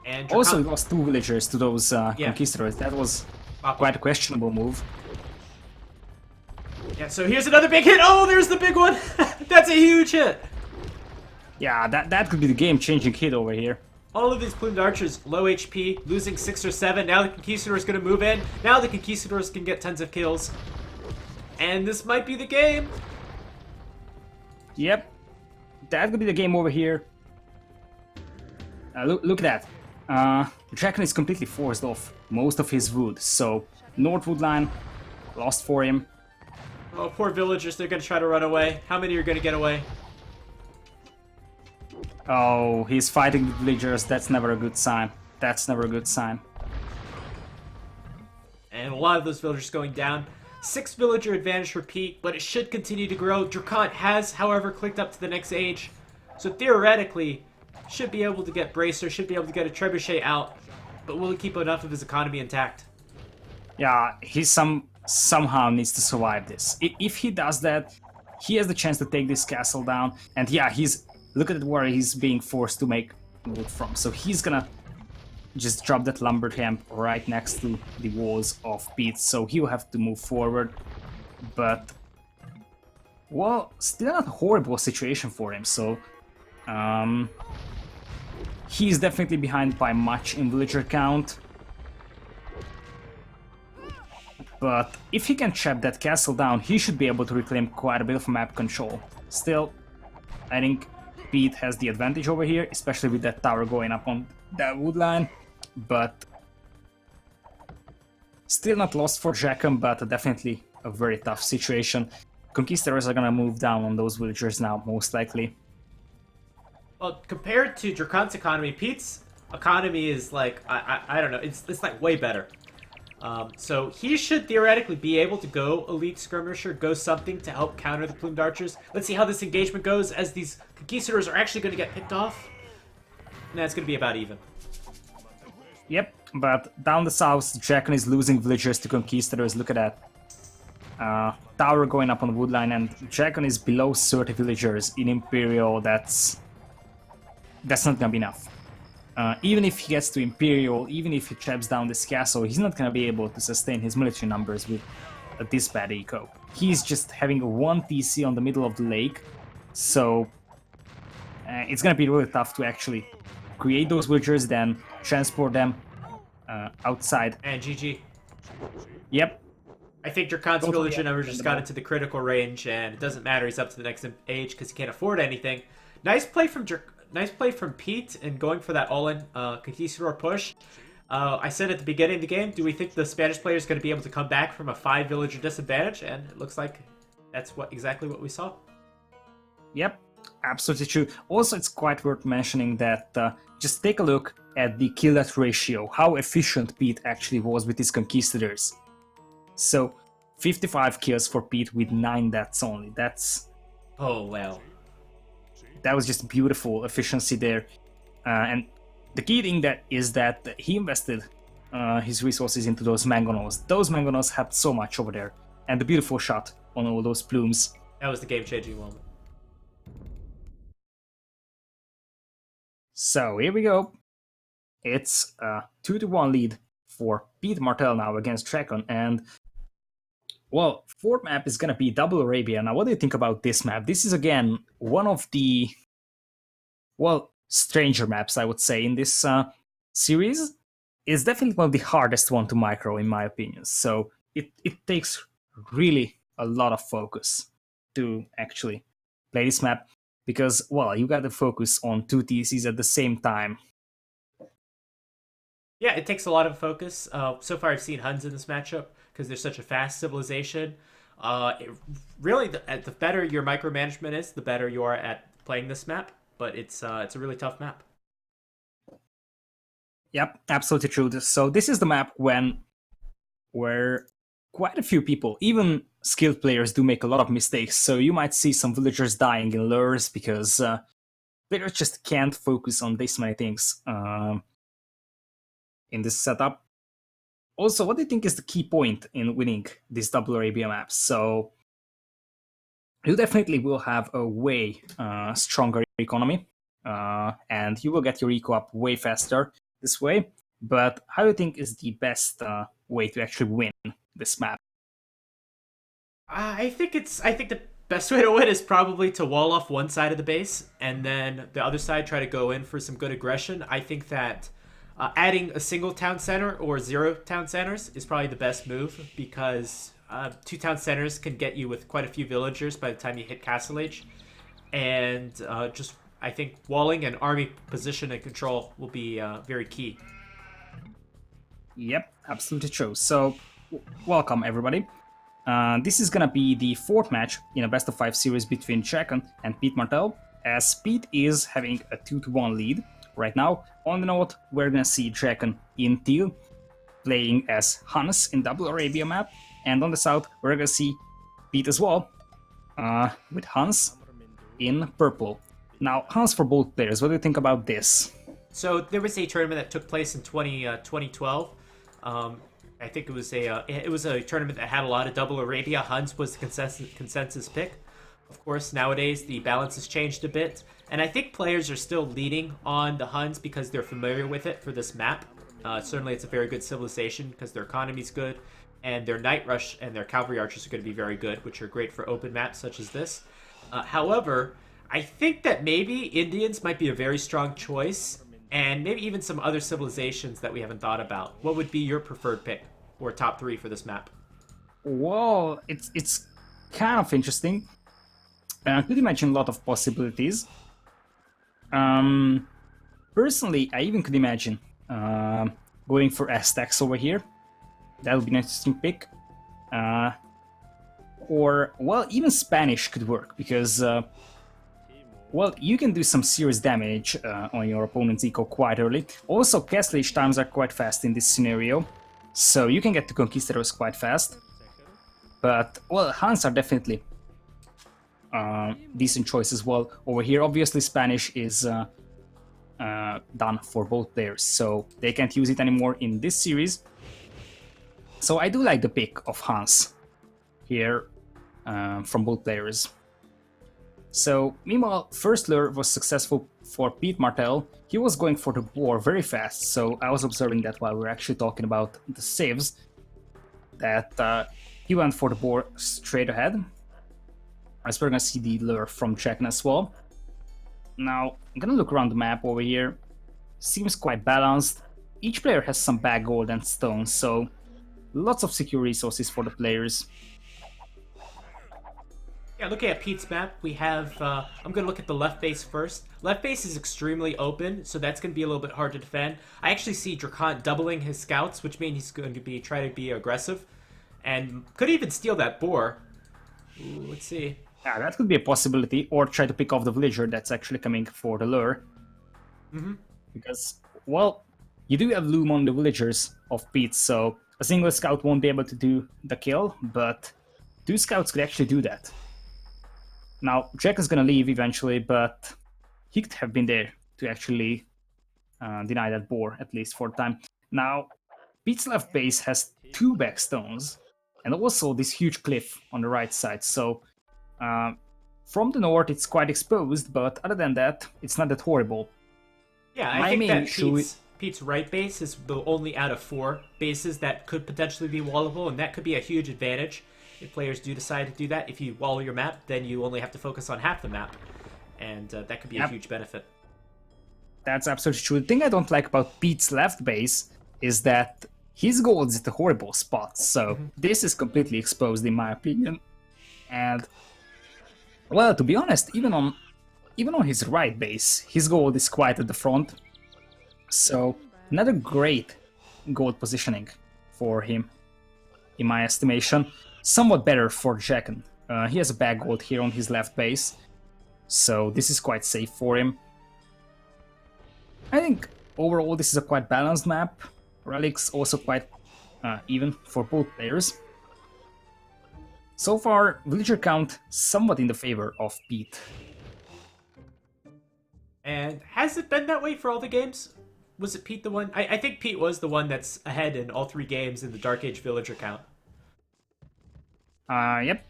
And also, he lost 2 villagers to those Conquistadors. That was quite a questionable move. Yeah, so here's another big hit. Oh, there's the big one. That's a huge hit. Yeah, that could be the game-changing hit over here. All of these Plumed Archers, low HP, losing 6 or 7. Now the Conquistador is going to move in. Now the Conquistadors can get tons of kills. And this might be the game. Yep. That could be the game over here. Look at that. DraCoNT is completely forced off most of his wood, so Northwood line lost for him. Oh, poor villagers, they're going to try to run away. How many are going to get away? Oh, he's fighting with villagers. That's never a good sign. That's never a good sign. And a lot of those villagers going down. 6 villager advantage for Pete, but it should continue to grow. DraCoNT has, however, clicked up to the next age. So theoretically, should be able to get Bracer, should be able to get a Trebuchet out. But will he keep enough of his economy intact? Yeah, he somehow needs to survive this. If he does that, he has the chance to take this castle down. And yeah, look at where he's being forced to make move from. So he's gonna just drop that lumber camp right next to the walls of Pete, so he'll have to move forward. But, well, still not a horrible situation for him, so he's definitely behind by much in villager count. But if he can chop that castle down, he should be able to reclaim quite a bit of map control. Still, I think Pete has the advantage over here, especially with that tower going up on that wood line. But still not lost for DraCoNT, but definitely a very tough situation. Conquistadors are gonna move down on those villagers now, most likely. Well, compared to DraCoNT's economy, Pete's economy is like, I don't know, it's like way better. So he should theoretically be able to go Elite Skirmisher, go something to help counter the Plumed Archers. Let's see how this engagement goes, as these Conquistadors are actually going to get picked off. Nah, it's going to be about even. Yep, but down the south, DraCoNT is losing villagers to Conquistadors. Look at that. Tower going up on the wood line, and DraCoNT is below 30 villagers in Imperial. That's not gonna be enough. Even if he gets to Imperial, even if he traps down this castle, he's not gonna be able to sustain his military numbers with this bad eco. He's just having a 1 TC on the middle of the lake, so it's gonna be really tough to actually create those villagers, then transport them outside. And GG. Yep. I think DraCoNT's villager number just got into the critical range, and it doesn't matter. He's up to the next age because he can't afford anything. Nice play from Pete in going for that all-in Conquistador push. I said at the beginning of the game, do we think the Spanish player is going to be able to come back from a 5 villager disadvantage? And it looks like that's exactly what we saw. Yep, absolutely true. Also, it's quite worth mentioning that just take a look at the kill death ratio, how efficient Pete actually was with his Conquistadors. So, 55 kills for Pete with 9 deaths only. Oh, wow. That was just beautiful efficiency there. And the key thing is that he invested his resources into those mangonels. Those mangonels helped so much over there. And the beautiful shot on all those plumes. That was the game-changing moment. So here we go. It's a 2-1 lead for Pete Martell now against DraCoNT. And, well, fourth map is gonna be Double Arabia. Now, what do you think about this map? This is, again, one of the, well, stranger maps, I would say, in this series. It's definitely one of the hardest one to micro, in my opinion. So it takes really a lot of focus to actually play this map. Because, well, you gotta focus on 2 TCs at the same time. Yeah, it takes a lot of focus. So far, I've seen Huns in this matchup because they're such a fast civilization. Really, the better your micromanagement is, the better you are at playing this map. But it's a really tough map. Yep, absolutely true. So this is the map where quite a few people, even skilled players, do make a lot of mistakes. So you might see some villagers dying in lures because players just can't focus on this many things in this setup. Also, what do you think is the key point in winning this Double Arabia map? So you definitely will have a way stronger economy, and you will get your eco up way faster this way. But how do you think is the best way to actually win this map? I think the best way to win is probably to wall off one side of the base and then the other side try to go in for some good aggression. I think that adding a single town center or 0 town centers is probably the best move because 2 town centers can get you with quite a few villagers by the time you hit Castle Age. And just, I think, walling and army position and control will be very key. Yep, absolutely true. So, welcome everybody. This is gonna be the 4th match in a best of 5 series between DraCoNT and Pete Martell, as Pete is having a 2-1 lead right now. On the north, we're gonna see DraCoNT in teal, playing as Hans in Double Arabia map, and on the south, we're gonna see Pete as well, with Hans in purple. Now, Hans for both players, what do you think about this? So there was a tournament that took place in 2012. I think it was a tournament that had a lot of Double Arabia. Huns was the consensus pick. Of course, nowadays the balance has changed a bit, and I think players are still leaning on the Huns because they're familiar with it for this map. Certainly it's a very good civilization because their economy's good, and their Night Rush and their Cavalry Archers are going to be very good, which are great for open maps such as this. However, I think that maybe Indians might be a very strong choice, and maybe even some other civilizations that we haven't thought about. What would be your preferred pick or top 3 for this map? Well, it's kind of interesting. I could imagine a lot of possibilities. Personally, I even could imagine going for Aztecs over here. That would be an interesting pick. Or, well, even Spanish could work, because, well, you can do some serious damage on your opponent's eco quite early. Also, castlage times are quite fast in this scenario, so you can get to Conquistadors quite fast. But, well, Huns are definitely decent choice as well. Over here, obviously, Spanish is done for both players, so they can't use it anymore in this series. So I do like the pick of Huns here from both players. So, meanwhile, first lure was successful for Pete Martel. He was going for the boar very fast, so I was observing that while we were actually talking about the saves, that he went for the boar straight ahead. As we're gonna see the lure from DraCoNT as well. Now, I'm gonna look around the map over here. Seems quite balanced. Each player has some bag gold and stones, so lots of secure resources for the players. Yeah, looking at Pete's map, we have, I'm going to look at the left base first. Left base is extremely open, so that's going to be a little bit hard to defend. I actually see DraCoNT doubling his scouts, which means he's going to be trying to be aggressive. And could even steal that boar. Ooh, let's see. Yeah, that could be a possibility, or try to pick off the villager that's actually coming for the lure. Because, well, you do have loom on the villagers of Pete, so a single scout won't be able to do the kill, but 2 scouts could actually do that. Now, Jack is gonna leave eventually, but he could have been there to actually deny that boar, at least for a time. Now, Pete's left base has 2 backstones, and also this huge cliff on the right side, so from the north it's quite exposed, but other than that, it's not that horrible. Yeah, I think that Pete's right base is the only out of 4 bases that could potentially be wallable, and that could be a huge advantage. If players do decide to do that, if you wall your map, then you only have to focus on half the map, and that could be a huge benefit. That's absolutely true. The thing I don't like about Pete's left base is that his gold is at a horrible spot, so this is completely exposed in my opinion. And, well, to be honest, even on his right base, his gold is quite at the front, so another great gold positioning for him, in my estimation. Somewhat better for DraCoNT. He has a bag gold here on his left base, so this is quite safe for him. I think overall this is a quite balanced map. Relics also quite even for both players. So far, villager count somewhat in the favor of Pete. And has it been that way for all the games? Was it Pete the one? I think Pete was the one that's ahead in all 3 games in the Dark Age villager count. Yep,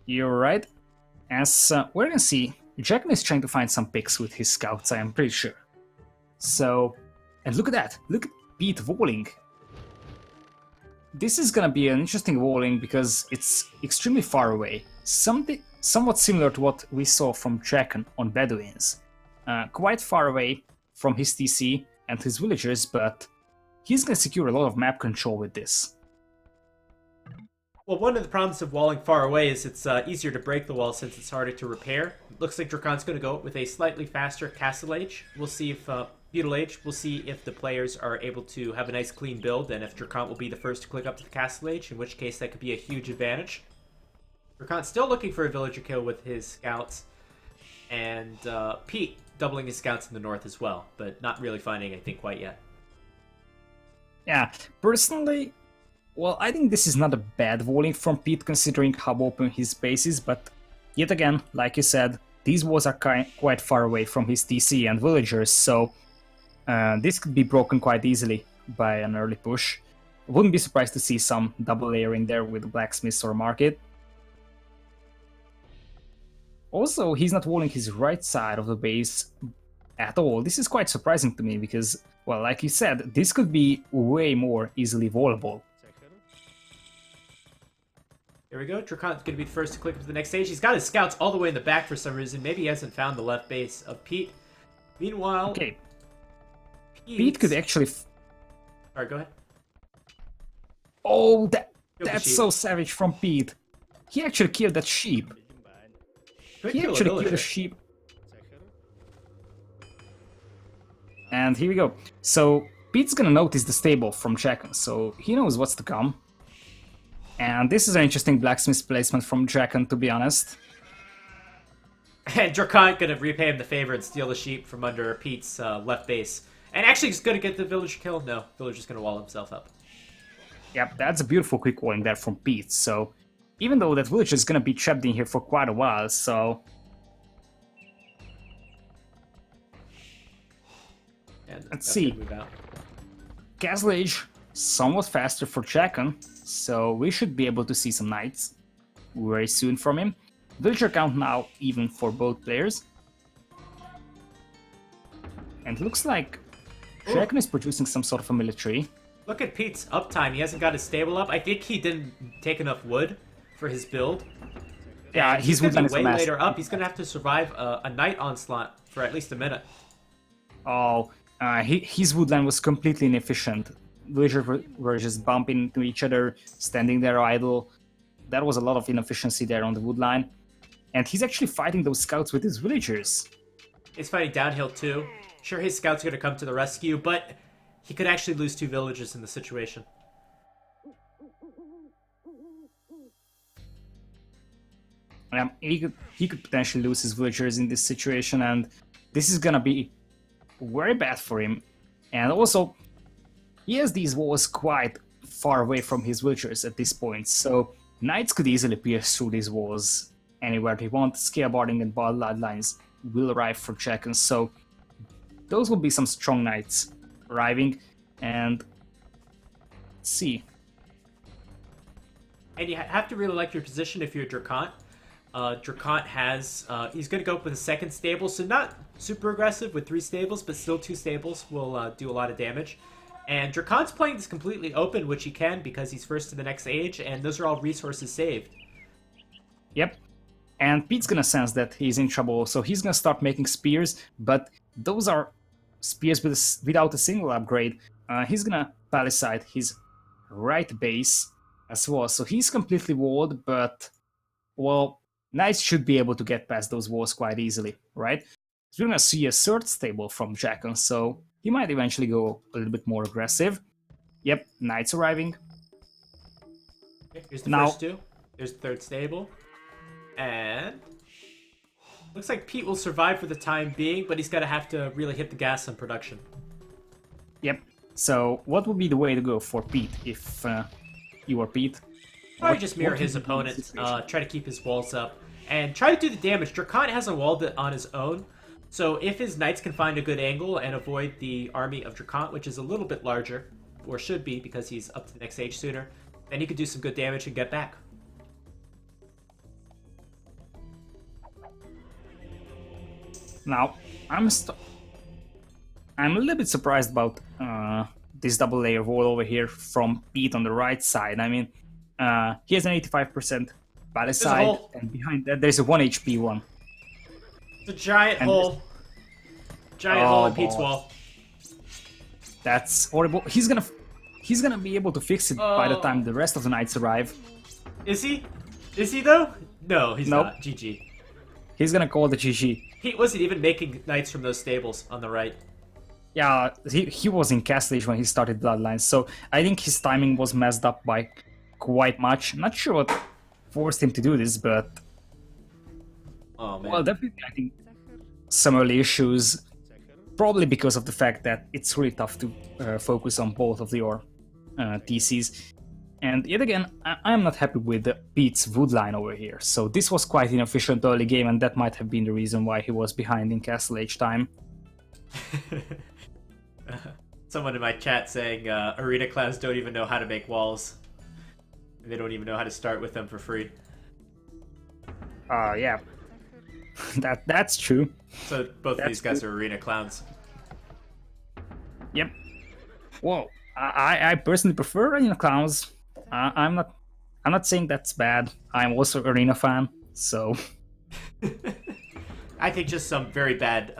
you're right. As we're gonna see, DraCoNT is trying to find some picks with his scouts, I am pretty sure. So, and look at that, look at Pete walling. This is gonna be an interesting walling because it's extremely far away. Somewhat similar to what we saw from DraCoNT on Bedouins. Quite far away from his TC and his villagers, but he's gonna secure a lot of map control with this. Well, one of the problems of walling far away is it's easier to break the wall since it's harder to repair. Looks like DraCoNT's going to go with a slightly faster Castle Age. We'll see if Feudal Age. We'll see if the players are able to have a nice clean build, and if DraCoNT will be the first to click up to the Castle Age, in which case that could be a huge advantage. DraCoNT's still looking for a villager kill with his scouts, and Pete doubling his scouts in the north as well, but not really finding anything quite yet. Yeah, personally, well, I think this is not a bad walling from Pete considering how open his base is, but yet again, like you said, these walls are quite far away from his TC and villagers, so this could be broken quite easily by an early push. Wouldn't be surprised to see some double layering there with blacksmiths or market. Also, he's not walling his right side of the base at all. This is quite surprising to me because, well, like you said, this could be way more easily wallable. Here we go. DraCoNT's going to be the first to click to the next stage. He's got his scouts all the way in the back for some reason. Maybe he hasn't found the left base of Pete. Meanwhile... Okay. Pete could actually... Alright, go ahead. Oh, that's so savage from Pete. He actually killed that sheep. He actually killed a sheep. And here we go. So Pete's gonna notice the stable from DraCoNT, so he knows what's to come. And this is an interesting blacksmith placement from DraCoNT, to be honest. And DraCoNT gonna repay him the favor and steal the sheep from under Pete's left base. And actually he's gonna get the villager kill. No, villager's gonna wall himself up. Yep, that's a beautiful quick walling there from Pete. So even though that villager is gonna be trapped in here for quite a while, so... And let's see. Castle Age, somewhat faster for DraCoNT, so we should be able to see some knights very soon from him. Villager count now even for both players. And it looks like DraCoNT is producing some sort of a military. Look at Pete's uptime. He hasn't got his stable up. I think he didn't take enough wood for his build. Yeah, he's going to be way massive. later up. He's going to have to survive a knight onslaught for at least a minute. Oh, his woodline was completely inefficient. Villagers were just bumping into each other, standing there idle. That was a lot of inefficiency there on the woodline. And he's actually fighting those scouts with his villagers. He's fighting downhill too. Sure, his scouts are going to come to the rescue, but he could actually lose 2 villagers in the situation. He could potentially lose his villagers in this situation, and this is gonna be very bad for him. And also, he has these walls quite far away from his villagers at this point, so knights could easily pierce through these walls anywhere they want. Scareboarding and bloodlines will arrive for DraCoNT, so those will be some strong knights arriving. And let's see. And you have to really like your position if you're DraCoNT. DraCoNT has, he's going to go up with a second stable, so not super aggressive with 3 stables, but still 2 stables will do a lot of damage. And DraCoNT's playing this completely open, which he can because he's first to the next age, and those are all resources saved. Yep. And Pete's gonna sense that he's in trouble, so he's gonna start making spears, but those are spears without a single upgrade. He's gonna palisade his right base as well, so he's completely walled, but, well, knights should be able to get past those walls quite easily, right? So we're gonna see a third stable from DraCoNT, so he might eventually go a little bit more aggressive. Yep, knights arriving. Okay, here's the first 2. There's the third stable. And looks like Pete will survive for the time being, but he's got to have to really hit the gas on production. Yep. So what would be the way to go for Pete if you were Pete? Probably just mirror his opponent, try to keep his walls up, and try to do the damage. DraCoNT hasn't walled it on his own, so if his knights can find a good angle and avoid the army of DraCoNT, which is a little bit larger, or should be because he's up to the next stage sooner, then he could do some good damage and get back. Now, I'm a little bit surprised about this double layer wall over here from Pete on the right side. I mean, he has an 85% palisade, and behind that there's a 1 HP one. It's a giant hole. Giant hole in Pete's wall. That's horrible. He's gonna be able to fix it by the time the rest of the knights arrive. Is he? Is he though? No, he's not. GG. He's gonna call the GG. He wasn't even making knights from those stables on the right. Yeah, he was in Castle Age when he started Bloodlines, so I think his timing was messed up by quite much. Not sure what forced him to do this, but... Oh, man. Well, definitely, I think some early issues, probably because of the fact that it's really tough to focus on both of your TCs. And yet again, I'm not happy with Pete's woodline over here, so this was quite inefficient early game, and that might have been the reason why he was behind in Castle Age time. Someone in my chat saying arena clowns don't even know how to make walls. They don't even know how to start with them for free. Yeah. That's true. So both of That's these guys true. are arena clowns. Yep. Well, I personally prefer Arena Clowns. I'm not saying that's bad. I'm also Arena fan, so I think just some very bad,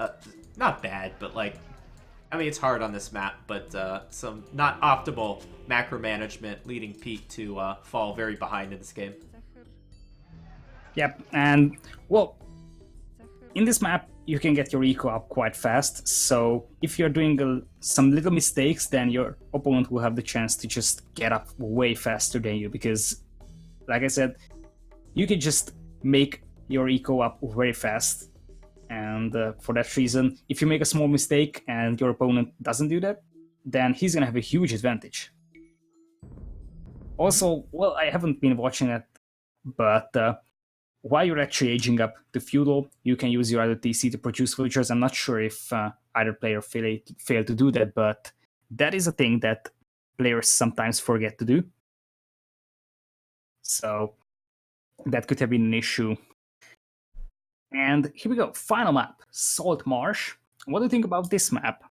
not bad, but like, I mean, it's hard on this map, but some not optimal macro management leading Pete to fall very behind in this game. yep. And well, in this map, you can get your eco up quite fast. So if you're doing some little mistakes, then your opponent will have the chance to just get up way faster than you. Because, like I said, you can just make your eco up very fast. And for that reason, if you make a small mistake and your opponent doesn't do that, then he's gonna have a huge advantage. Also, well, I haven't been watching it, but while you're actually aging up to feudal, you can use your other TC to produce villagers. I'm not sure if either player failed to do that, but that is a thing that players sometimes forget to do. So that could have been an issue. And here we go, final map, Salt Marsh. What do you think about this map?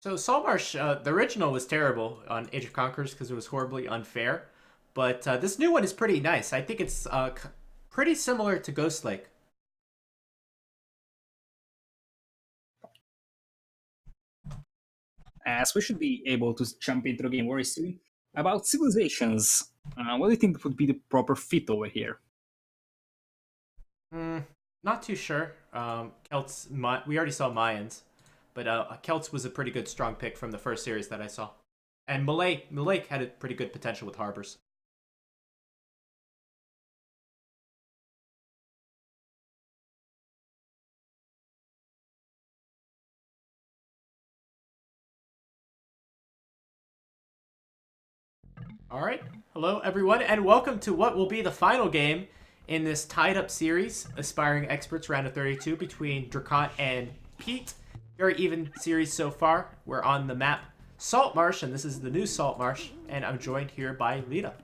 So Saltmarsh, the original was terrible on Age of Conquerors because it was horribly unfair, but this new one is pretty nice. I think it's pretty similar to Ghost Lake. As we should be able to jump into the game very soon. About civilizations, what do you think would be the proper fit over here? Not too sure. Celts, we already saw Mayans, but Celts was a pretty good strong pick from the first series that I saw. And Malay had a pretty good potential with harbors. All right. Hello, everyone, and welcome to what will be the final game in this tied-up series, Aspiring Experts Round of 32 between DraCoNT and Pete. Very even series so far. We're on the map Salt Marsh, and this is the new Salt Marsh, and I'm joined here by Lida.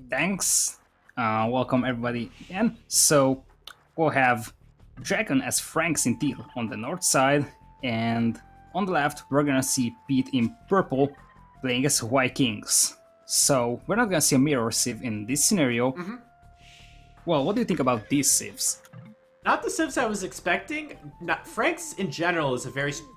Thanks. Welcome everybody again. So we'll have Dragon as Franks in teal on the north side, and on the left we're gonna see Pete in purple playing as Vikings. So we're not gonna see a mirror civ in this scenario. Well, what do you think about these civs? Not the civs I was expecting. Franks in general is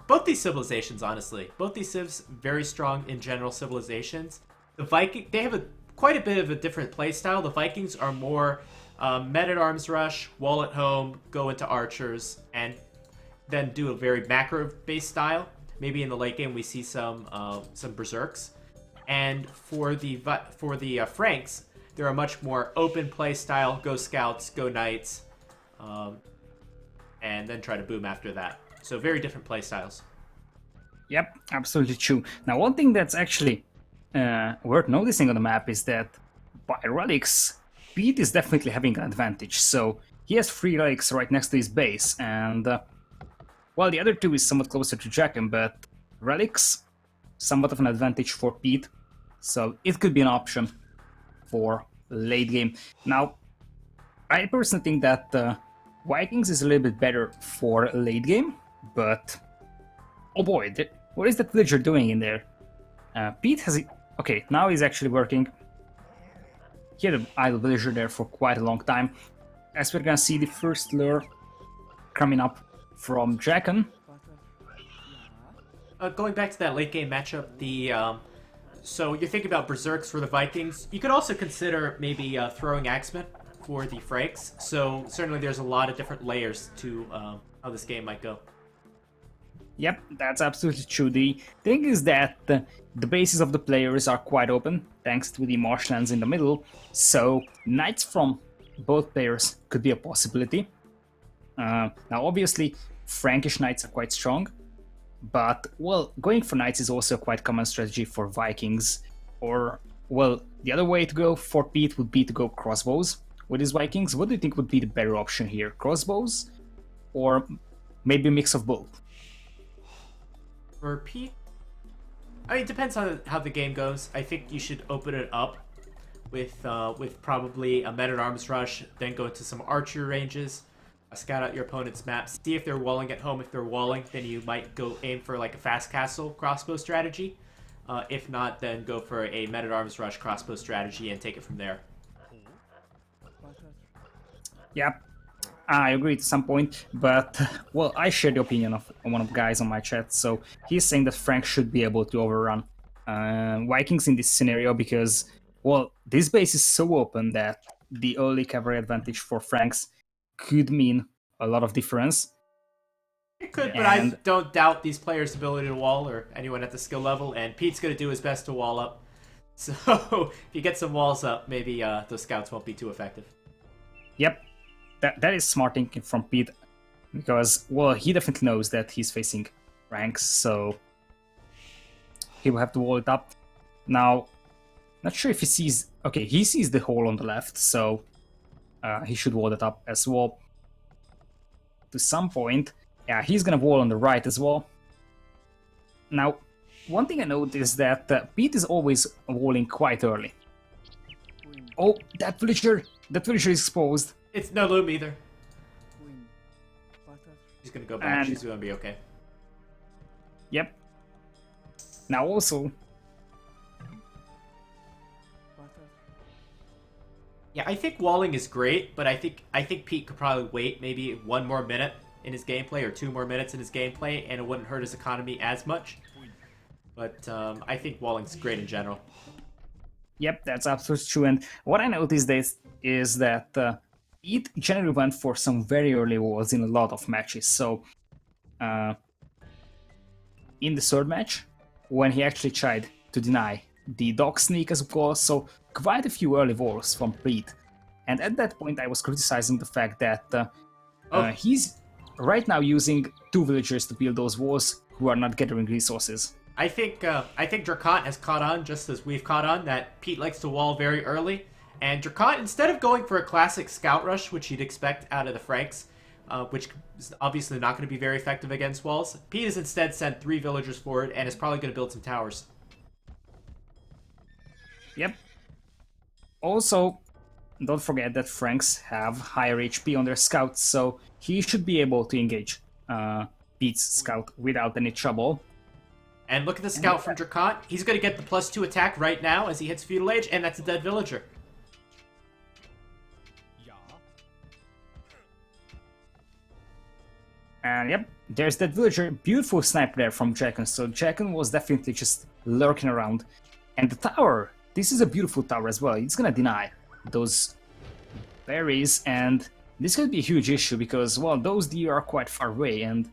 both these civilizations, honestly. Both these civs very strong in general civilizations. The Viking, they have quite a bit of a different playstyle. The Vikings are more men-at-arms rush, wall at home, go into archers, and then do a very macro-based style. Maybe in the late game we see some berserks. And for the Franks, they're a much more open play style. Go scouts, go knights, and then try to boom after that. So very different play styles. Yep, absolutely true. Now, one thing that's actually worth noticing on the map is that by relics, Pete is definitely having an advantage. So he has 3 relics right next to his base, and while the other 2 is somewhat closer to Jackham, but relics, somewhat of an advantage for Pete. So it could be an option for late game. Now, I personally think that Vikings is a little bit better for late game, but oh boy, what is that villager doing in there? Pete has... Okay, now he's actually working. He had an idle villager there for quite a long time. As we're gonna see the first lure coming up from Draken. Going back to that late game matchup, so you're thinking about berserks for the Vikings. You could also consider maybe throwing axemen for the Franks. So certainly there's a lot of different layers to how this game might go. Yep, that's absolutely true. The thing is that the bases of the players are quite open, thanks to the marshlands in the middle, so knights from both players could be a possibility. Now obviously, Frankish knights are quite strong, but, well, going for knights is also a quite common strategy for Vikings. Or, well, the other way to go for Pete would be to go crossbows with his Vikings. What do you think would be the better option here? Crossbows? Or maybe a mix of both? For Pete, I mean, it depends on how the game goes. I think you should open it up with probably a men-at-arms rush, then go into some archery ranges, scout out your opponent's map, see if they're walling at home. If they're walling, then you might go aim for like a fast castle crossbow strategy. If not, then go for a men-at-arms rush crossbow strategy and take it from there. Yep, I agree to some point, but well, I share the opinion of one of the guys on my chat. So he's saying that Frank should be able to overrun Vikings in this scenario because, well, this base is so open that the early cavalry advantage for Franks could mean a lot of difference. It could, but I don't doubt these players' ability to wall or anyone at the skill level, and Pete's going to do his best to wall up. So if you get some walls up, maybe those scouts won't be too effective. Yep, that is smart thinking from Pete, because, well, he definitely knows that he's facing ranks, so he will have to wall it up. Now, not sure if he sees... Okay, he sees the hole on the left, so he should wall it up as well. To some point, yeah, he's gonna wall on the right as well. Now, one thing I noticed is that Pete is always walling quite early. Oh, that villager is exposed. It's no loom either. She's gonna go back, she's gonna be okay. Yep. Now also... Yeah, I think walling is great, but I think Pete could probably wait maybe 1 more minute in his gameplay or 2 more minutes in his gameplay, and it wouldn't hurt his economy as much. But I think walling's great in general. Yep, that's absolutely true. And what I noticed is that Pete generally went for some very early walls in a lot of matches. So in the third match, when he actually tried to deny the dog sneak as well, so quite a few early walls from Pete. And at that point, I was criticizing the fact that he's right now using 2 villagers to build those walls who are not gathering resources. I think DraCoNT has caught on, just as we've caught on, that Pete likes to wall very early. And DraCoNT, instead of going for a classic scout rush, which you'd expect out of the Franks, which is obviously not going to be very effective against walls, Pete has instead sent 3 villagers forward and is probably going to build some towers. Yep. Also, don't forget that Franks have higher HP on their scouts, so he should be able to engage Pete's scout without any trouble. And look at the scout from DraCoNT. He's going to get the +2 attack right now as he hits Feudal Age, and that's a dead villager. And yep, there's that villager. Beautiful snipe there from DraCoNT. So DraCoNT was definitely just lurking around. And the tower, this is a beautiful tower as well. It's going to deny those berries, and this could be a huge issue because, well, those deer are quite far away, and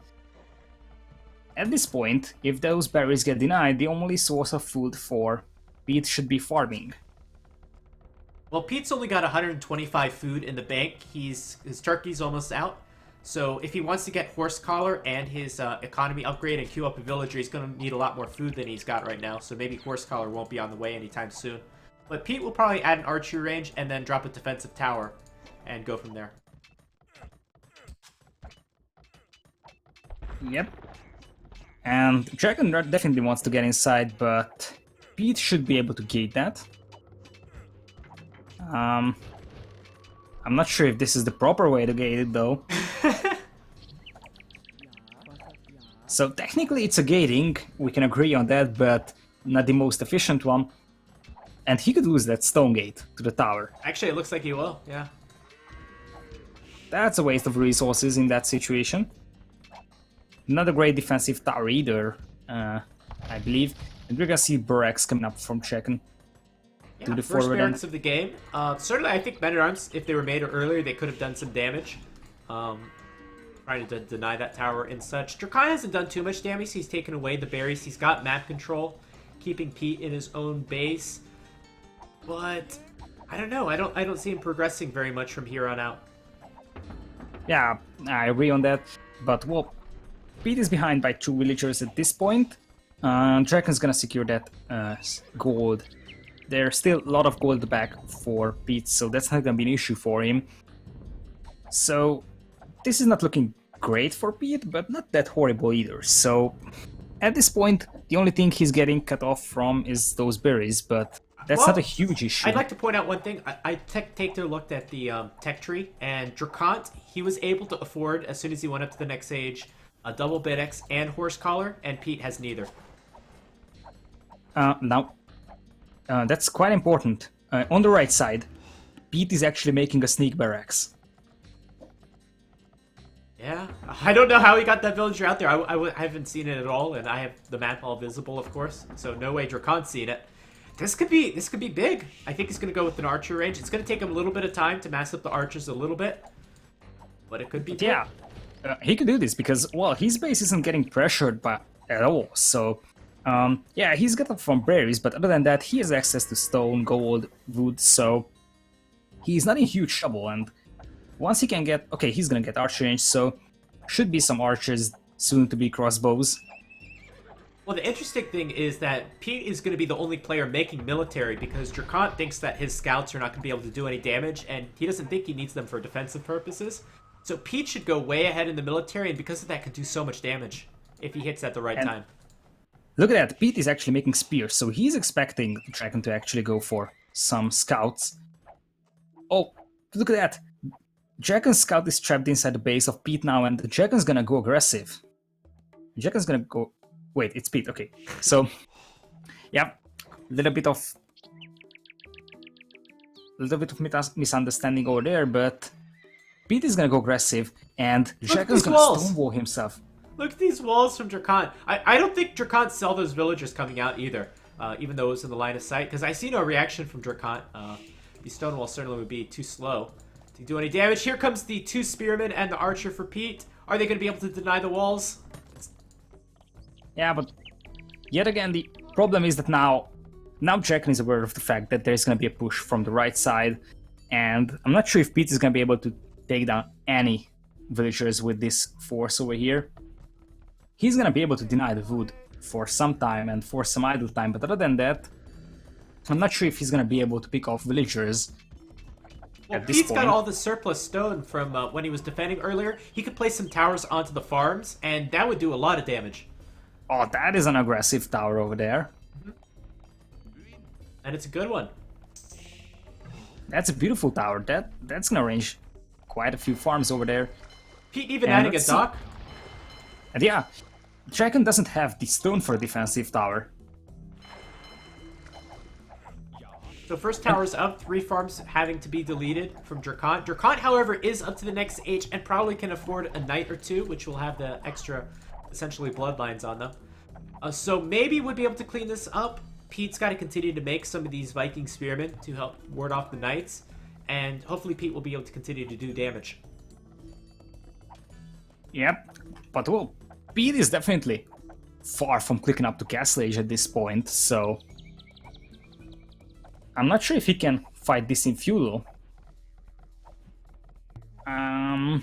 at this point, if those berries get denied, the only source of food for Pete should be farming. Well, Pete's only got 125 food in the bank. His turkey's almost out. So if he wants to get horse collar and his economy upgrade and queue up a villager, he's going to need a lot more food than he's got right now. So maybe horse collar won't be on the way anytime soon. But Pete will probably add an archery range and then drop a defensive tower and go from there. Yep. And DraCoNT definitely wants to get inside, but Pete should be able to gate that. I'm not sure if this is the proper way to gate it, though. So technically it's a gating, we can agree on that, but not the most efficient one. And he could lose that stone gate to the tower. Actually, it looks like he will, yeah. That's a waste of resources in that situation. Not a great defensive tower either, I believe. And we're gonna see Burex coming up from DraCoNT to the first forward barracks of the game. Certainly, I think men-at-arms, if they were made earlier, they could have done some damage. Trying to deny that tower and such. DraCoNT hasn't done too much damage. He's taken away the berries. He's got map control, keeping Pete in his own base. But I don't know. I don't see him progressing very much from here on out. Yeah, I agree on that. But well, Pete is behind by 2 villagers at this point. DraCoNT's gonna secure that gold. There's still a lot of gold back for Pete, so that's not gonna be an issue for him. So this is not looking great for Pete, but not that horrible either. So at this point, the only thing he's getting cut off from is those berries, but That's Well, not a huge issue. I'd like to point out one thing. I take a look at the tech tree, and DraCoNT, he was able to afford, as soon as he went up to the next stage, a double BitX and horse collar, and Pete has neither. Now, that's quite important. On the right side, Pete is actually making a sneak barracks. Yeah, I don't know how he got that villager out there. I haven't seen it at all, and I have the map all visible, of course, so no way DraCoNT's seen it. This could be big. I think he's going to go with an archer range. It's going to take him a little bit of time to mass up the archers a little bit, but it could be big. Yeah, he could do this because, well, his base isn't getting pressured by at all, so... yeah, he's got up from berries, but other than that, he has access to stone, gold, wood, so... He's not in huge trouble, and once he can get... Okay, he's gonna get archer range, so... Should be some archers, soon to be crossbows. Well, the interesting thing is that Pete is going to be the only player making military because DraCoNT thinks that his scouts are not going to be able to do any damage, and he doesn't think he needs them for defensive purposes. So Pete should go way ahead in the military, and because of that, can do so much damage if he hits at the right time. Look at that, Pete is actually making spears, so he's expecting DraCoNT to actually go for some scouts. Oh, look at that! DraCoNT's scout is trapped inside the base of Pete now, and DraCoNT's gonna go aggressive. DraCoNT's gonna go... Wait, it's Pete, okay. So, yeah, a little bit of misunderstanding over there, but Pete is gonna go aggressive, and DraCoNT's gonna stonewall himself. Look at these walls from DraCoNT. I don't think DraCoNT saw those villagers coming out either, even though it was in the line of sight, because I see no reaction from DraCoNT. These stone walls certainly would be too slow to do any damage. Here comes the 2 spearmen and the archer for Pete. Are they going to be able to deny the walls? Yeah, but yet again, the problem is that now DraCoNT is aware of the fact that there's going to be a push from the right side, and I'm not sure if Pete is going to be able to take down any villagers with this force over here. He's going to be able to deny the wood for some time and for some idle time, but other than that, I'm not sure if he's going to be able to pick off villagers. Well, Pete's got all the surplus stone from when he was defending earlier. He could place some towers onto the farms, and that would do a lot of damage. Oh, that is an aggressive tower over there. And it's a good one. That's a beautiful tower. That's gonna range quite a few farms over there. Pete even adding a dock. And yeah, DraCoNT doesn't have the stone for a defensive tower. So first tower's up, 3 farms having to be deleted from DraCoNT. DraCoNT, however, is up to the next age and probably can afford a knight or 2, which will have the extra, essentially, bloodlines on them. So maybe would be able to clean this up. Pete's got to continue to make some of these Viking spearmen to help ward off the knights, and hopefully Pete will be able to continue to do damage. Yep, but well, Pete is definitely far from clicking up to castle age at this point, so... I'm not sure if he can fight this in feudal. And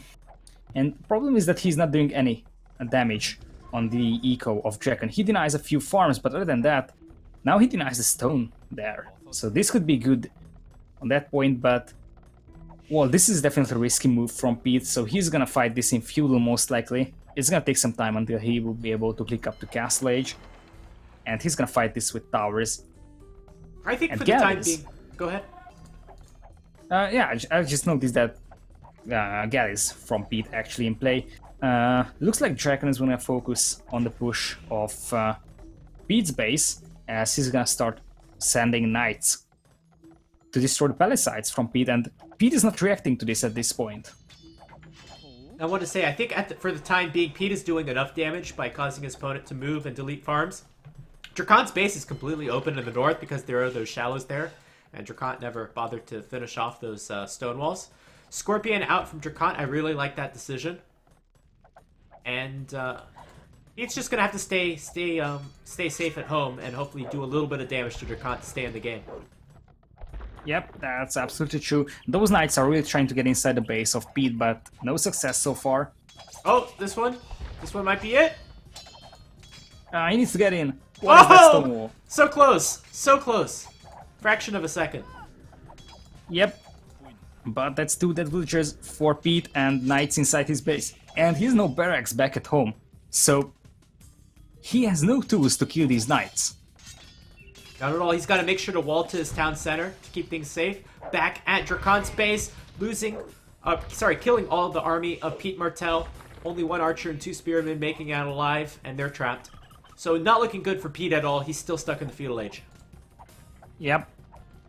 the problem is that he's not doing any damage on the eco of DraCoNT. He denies a few farms, but other than that, now he denies the stone there. So this could be good on that point, but... Well, this is definitely a risky move from Pete, so he's gonna fight this in feudal most likely. It's gonna take some time until he will be able to click up to castle age. And he's gonna fight this with towers. I think for the time being... Go ahead. Yeah, I just noticed that galleys from Pete actually in play. Looks like DraCoNT is gonna focus on the push of Pete's base, as he's gonna start sending knights to destroy the palisades from Pete, and Pete is not reacting to this at this point. I want to say, I think for the time being, Pete is doing enough damage by causing his opponent to move and delete farms. DraCoNT's base is completely open in the north because there are those shallows there, and DraCoNT never bothered to finish off those stone walls. Scorpion out from DraCoNT, I really like that decision. And Pete's just gonna have to stay safe at home and hopefully do a little bit of damage to DraCoNT to stay in the game. Yep, that's absolutely true. Those knights are really trying to get inside the base of Pete, but no success so far. Oh, this one might be it. He needs to get in. What is that stone wall? So close, so close. Fraction of a second. Yep, but that's 2 dead villagers for Pete and knights inside his base. And he has no barracks back at home, so he has no tools to kill these knights. Not at all. He's got to make sure to wall to his town center to keep things safe. Back at DraCoNT's base, killing all of the army of Pete Martel. Only one archer and 2 spearmen making it out alive, and they're trapped. So not looking good for Pete at all. He's still stuck in the feudal age. Yep.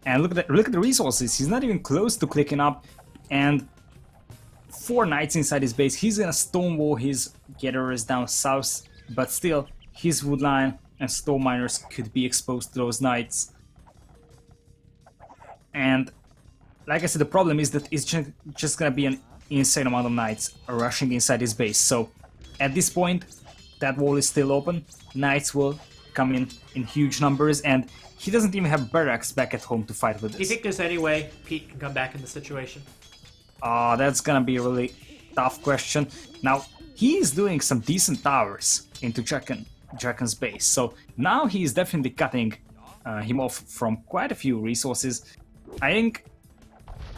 And look at the resources. He's not even close to clicking up. And 4 knights inside his base. He's gonna stonewall his gatherers down south, but still, his woodline and stone miners could be exposed to those knights. And like I said, the problem is that it's just gonna be an insane amount of knights rushing inside his base. So at this point, that wall is still open. Knights will come in huge numbers, and he doesn't even have barracks back at home to fight with this. Do you think there's any way Pete can come back in the situation? That's gonna be a really tough question. Now, he is doing some decent towers into DraCoNT's base, so now he is definitely cutting him off from quite a few resources. I think...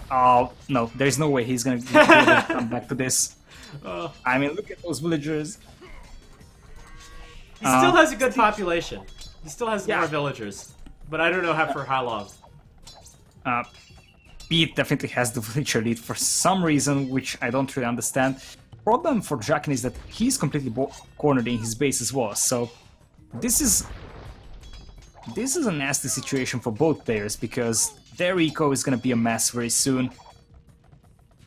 Oh, no, there's no way he's gonna be able to come back to this. I mean, look at those villagers. He still has a good population. He still has more villagers, but I don't know for how long. Pete definitely has the villager lead for some reason, which I don't really understand. Problem for DraCoNT is that he's completely cornered in his base as well, so this is a nasty situation for both players, because their eco is gonna be a mess very soon.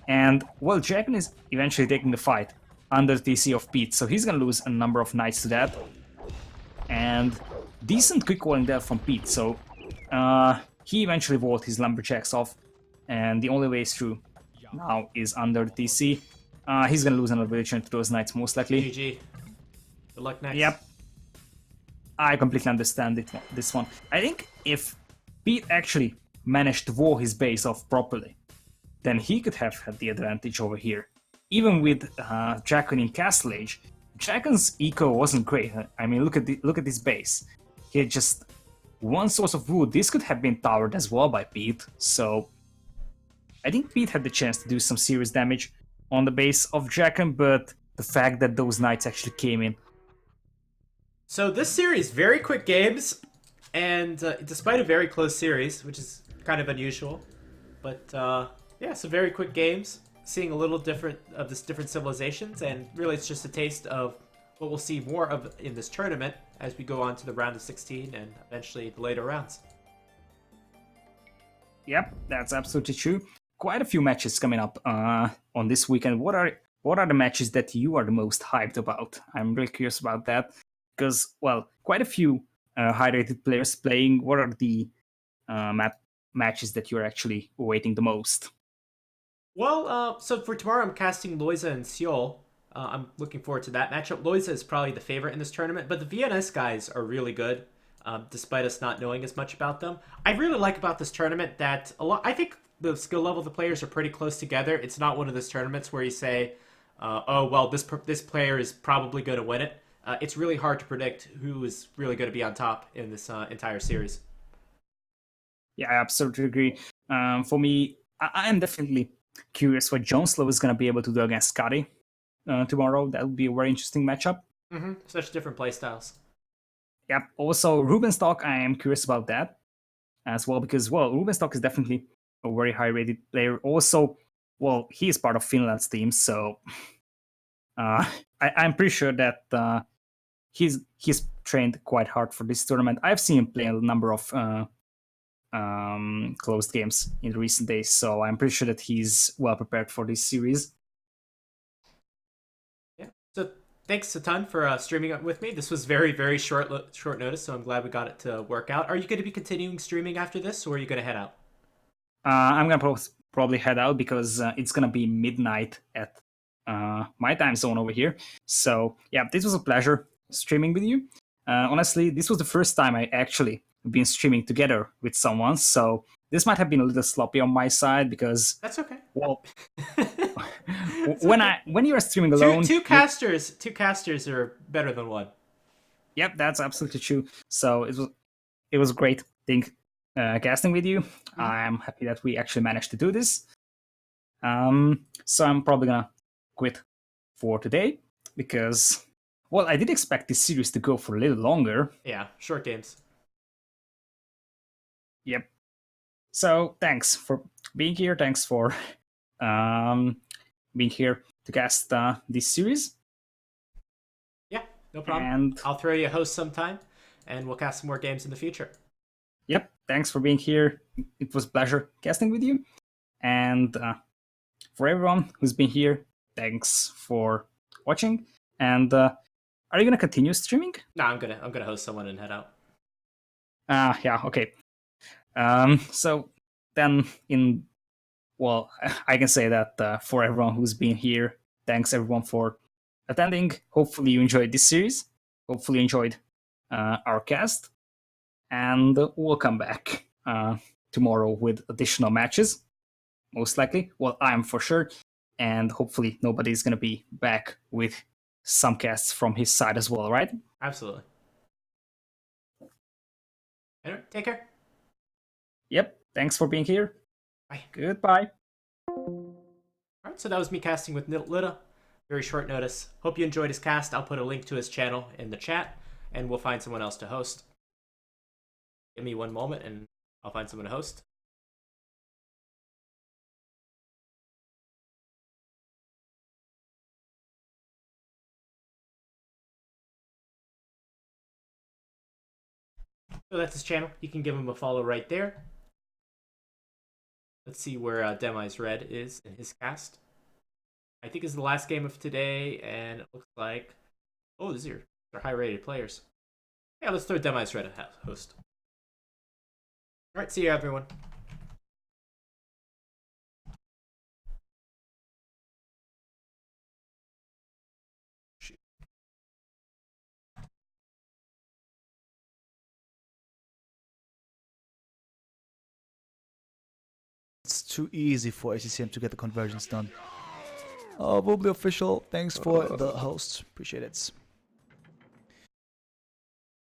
And, well, DraCoNT is eventually taking the fight under TC of Pete, so he's gonna lose a number of knights to that. And decent quick walling there from Pete, so he eventually walled his lumberjacks off, and the only way through now is under the TC. He's gonna lose another villager to those knights most likely. GG. Good luck next. Yep. I completely understand this one. I think if Pete actually managed to wall his base off properly, then he could have had the advantage over here. Even with DraCoNT in Castle Age, DraCoNT's eco wasn't great. I mean, look at this base. He had just one source of wood. This could have been towered as well by Pete, so I think Pete had the chance to do some serious damage on the base of DraCoNT, but the fact that those knights actually came in. So this series, very quick games, and despite a very close series, which is kind of unusual, but yeah, some very quick games, seeing a little different of this different civilizations, and really it's just a taste of what we'll see more of in this tournament as we go on to the round of 16 and eventually the later rounds. Yep, that's absolutely true. Quite a few matches coming up on this weekend. What are the matches that you are the most hyped about? I'm really curious about that, because, well, quite a few high-rated players playing. What are the matches that you're actually waiting the most? Well, so for tomorrow I'm casting Loiza and Seoul. I'm looking forward to that matchup. Loiza is probably the favorite in this tournament, but the VNS guys are really good, despite us not knowing as much about them. I really like about this tournament that I think the skill level of the players are pretty close together. It's not one of those tournaments where you say, oh, well, this player is probably going to win it. It's really hard to predict who is really going to be on top in this entire series. Yeah, I absolutely agree. For me, I am definitely curious what Joneslow is going to be able to do against Scotty tomorrow. That would be a very interesting matchup. Such different playstyles. Yep. Also, Rubenstock, I am curious about that as well, because, well, Rubenstock is definitely a very high-rated player. Also, well, he is part of Finland's team, so I'm pretty sure that he's trained quite hard for this tournament. I've seen him play a number of closed games in recent days, so I'm pretty sure that he's well prepared for this series. Yeah. So thanks a ton for streaming up with me. This was very, very short notice, so I'm glad we got it to work out. Are you going to be continuing streaming after this, or are you going to head out? I'm gonna probably head out because it's gonna be midnight at my time zone over here. So yeah, this was a pleasure streaming with you. Honestly, this was the first time I actually been streaming together with someone, so this might have been a little sloppy on my side because that's okay. Well, when you're streaming alone, two casters are better than one. Yep, that's absolutely true. So it was a great thing casting with you. I'm happy that we actually managed to do this. So I'm probably gonna quit for today because, well, I did expect this series to go for a little longer. Yeah, short games. Yep. So thanks for being here. Thanks for being here to cast this series. Yeah, no problem. And I'll throw you a host sometime, and we'll cast some more games in the future. yep, thanks for being here. It was a pleasure casting with you. And for everyone who's been here, thanks for watching. And are you gonna continue streaming? No, I'm gonna host someone and head out. Yeah, okay. So then I can say that for everyone who's been here, thanks everyone for attending. Hopefully you enjoyed this series. Hopefully you enjoyed our cast. And we'll come back tomorrow with additional matches, most likely. Well, I am for sure. And hopefully nobody's going to be back with some casts from his side as well, right? Absolutely. Anyway, take care. Yep. Thanks for being here. Bye. Goodbye. Alright, so that was me casting with Lida. Very short notice. Hope you enjoyed his cast. I'll put a link to his channel in the chat, and we'll find someone else to host. Give me one moment, and I'll find someone to host. So that's his channel. You can give him a follow right there. Let's see where Demise Red is in his cast. I think it's the last game of today, and it looks like... Oh, these are high-rated players. Yeah, let's throw Demise Red a host. Alright, see you, everyone. It's too easy for ACCM to get the conversions done. Will be official. Thanks for the host. Appreciate it.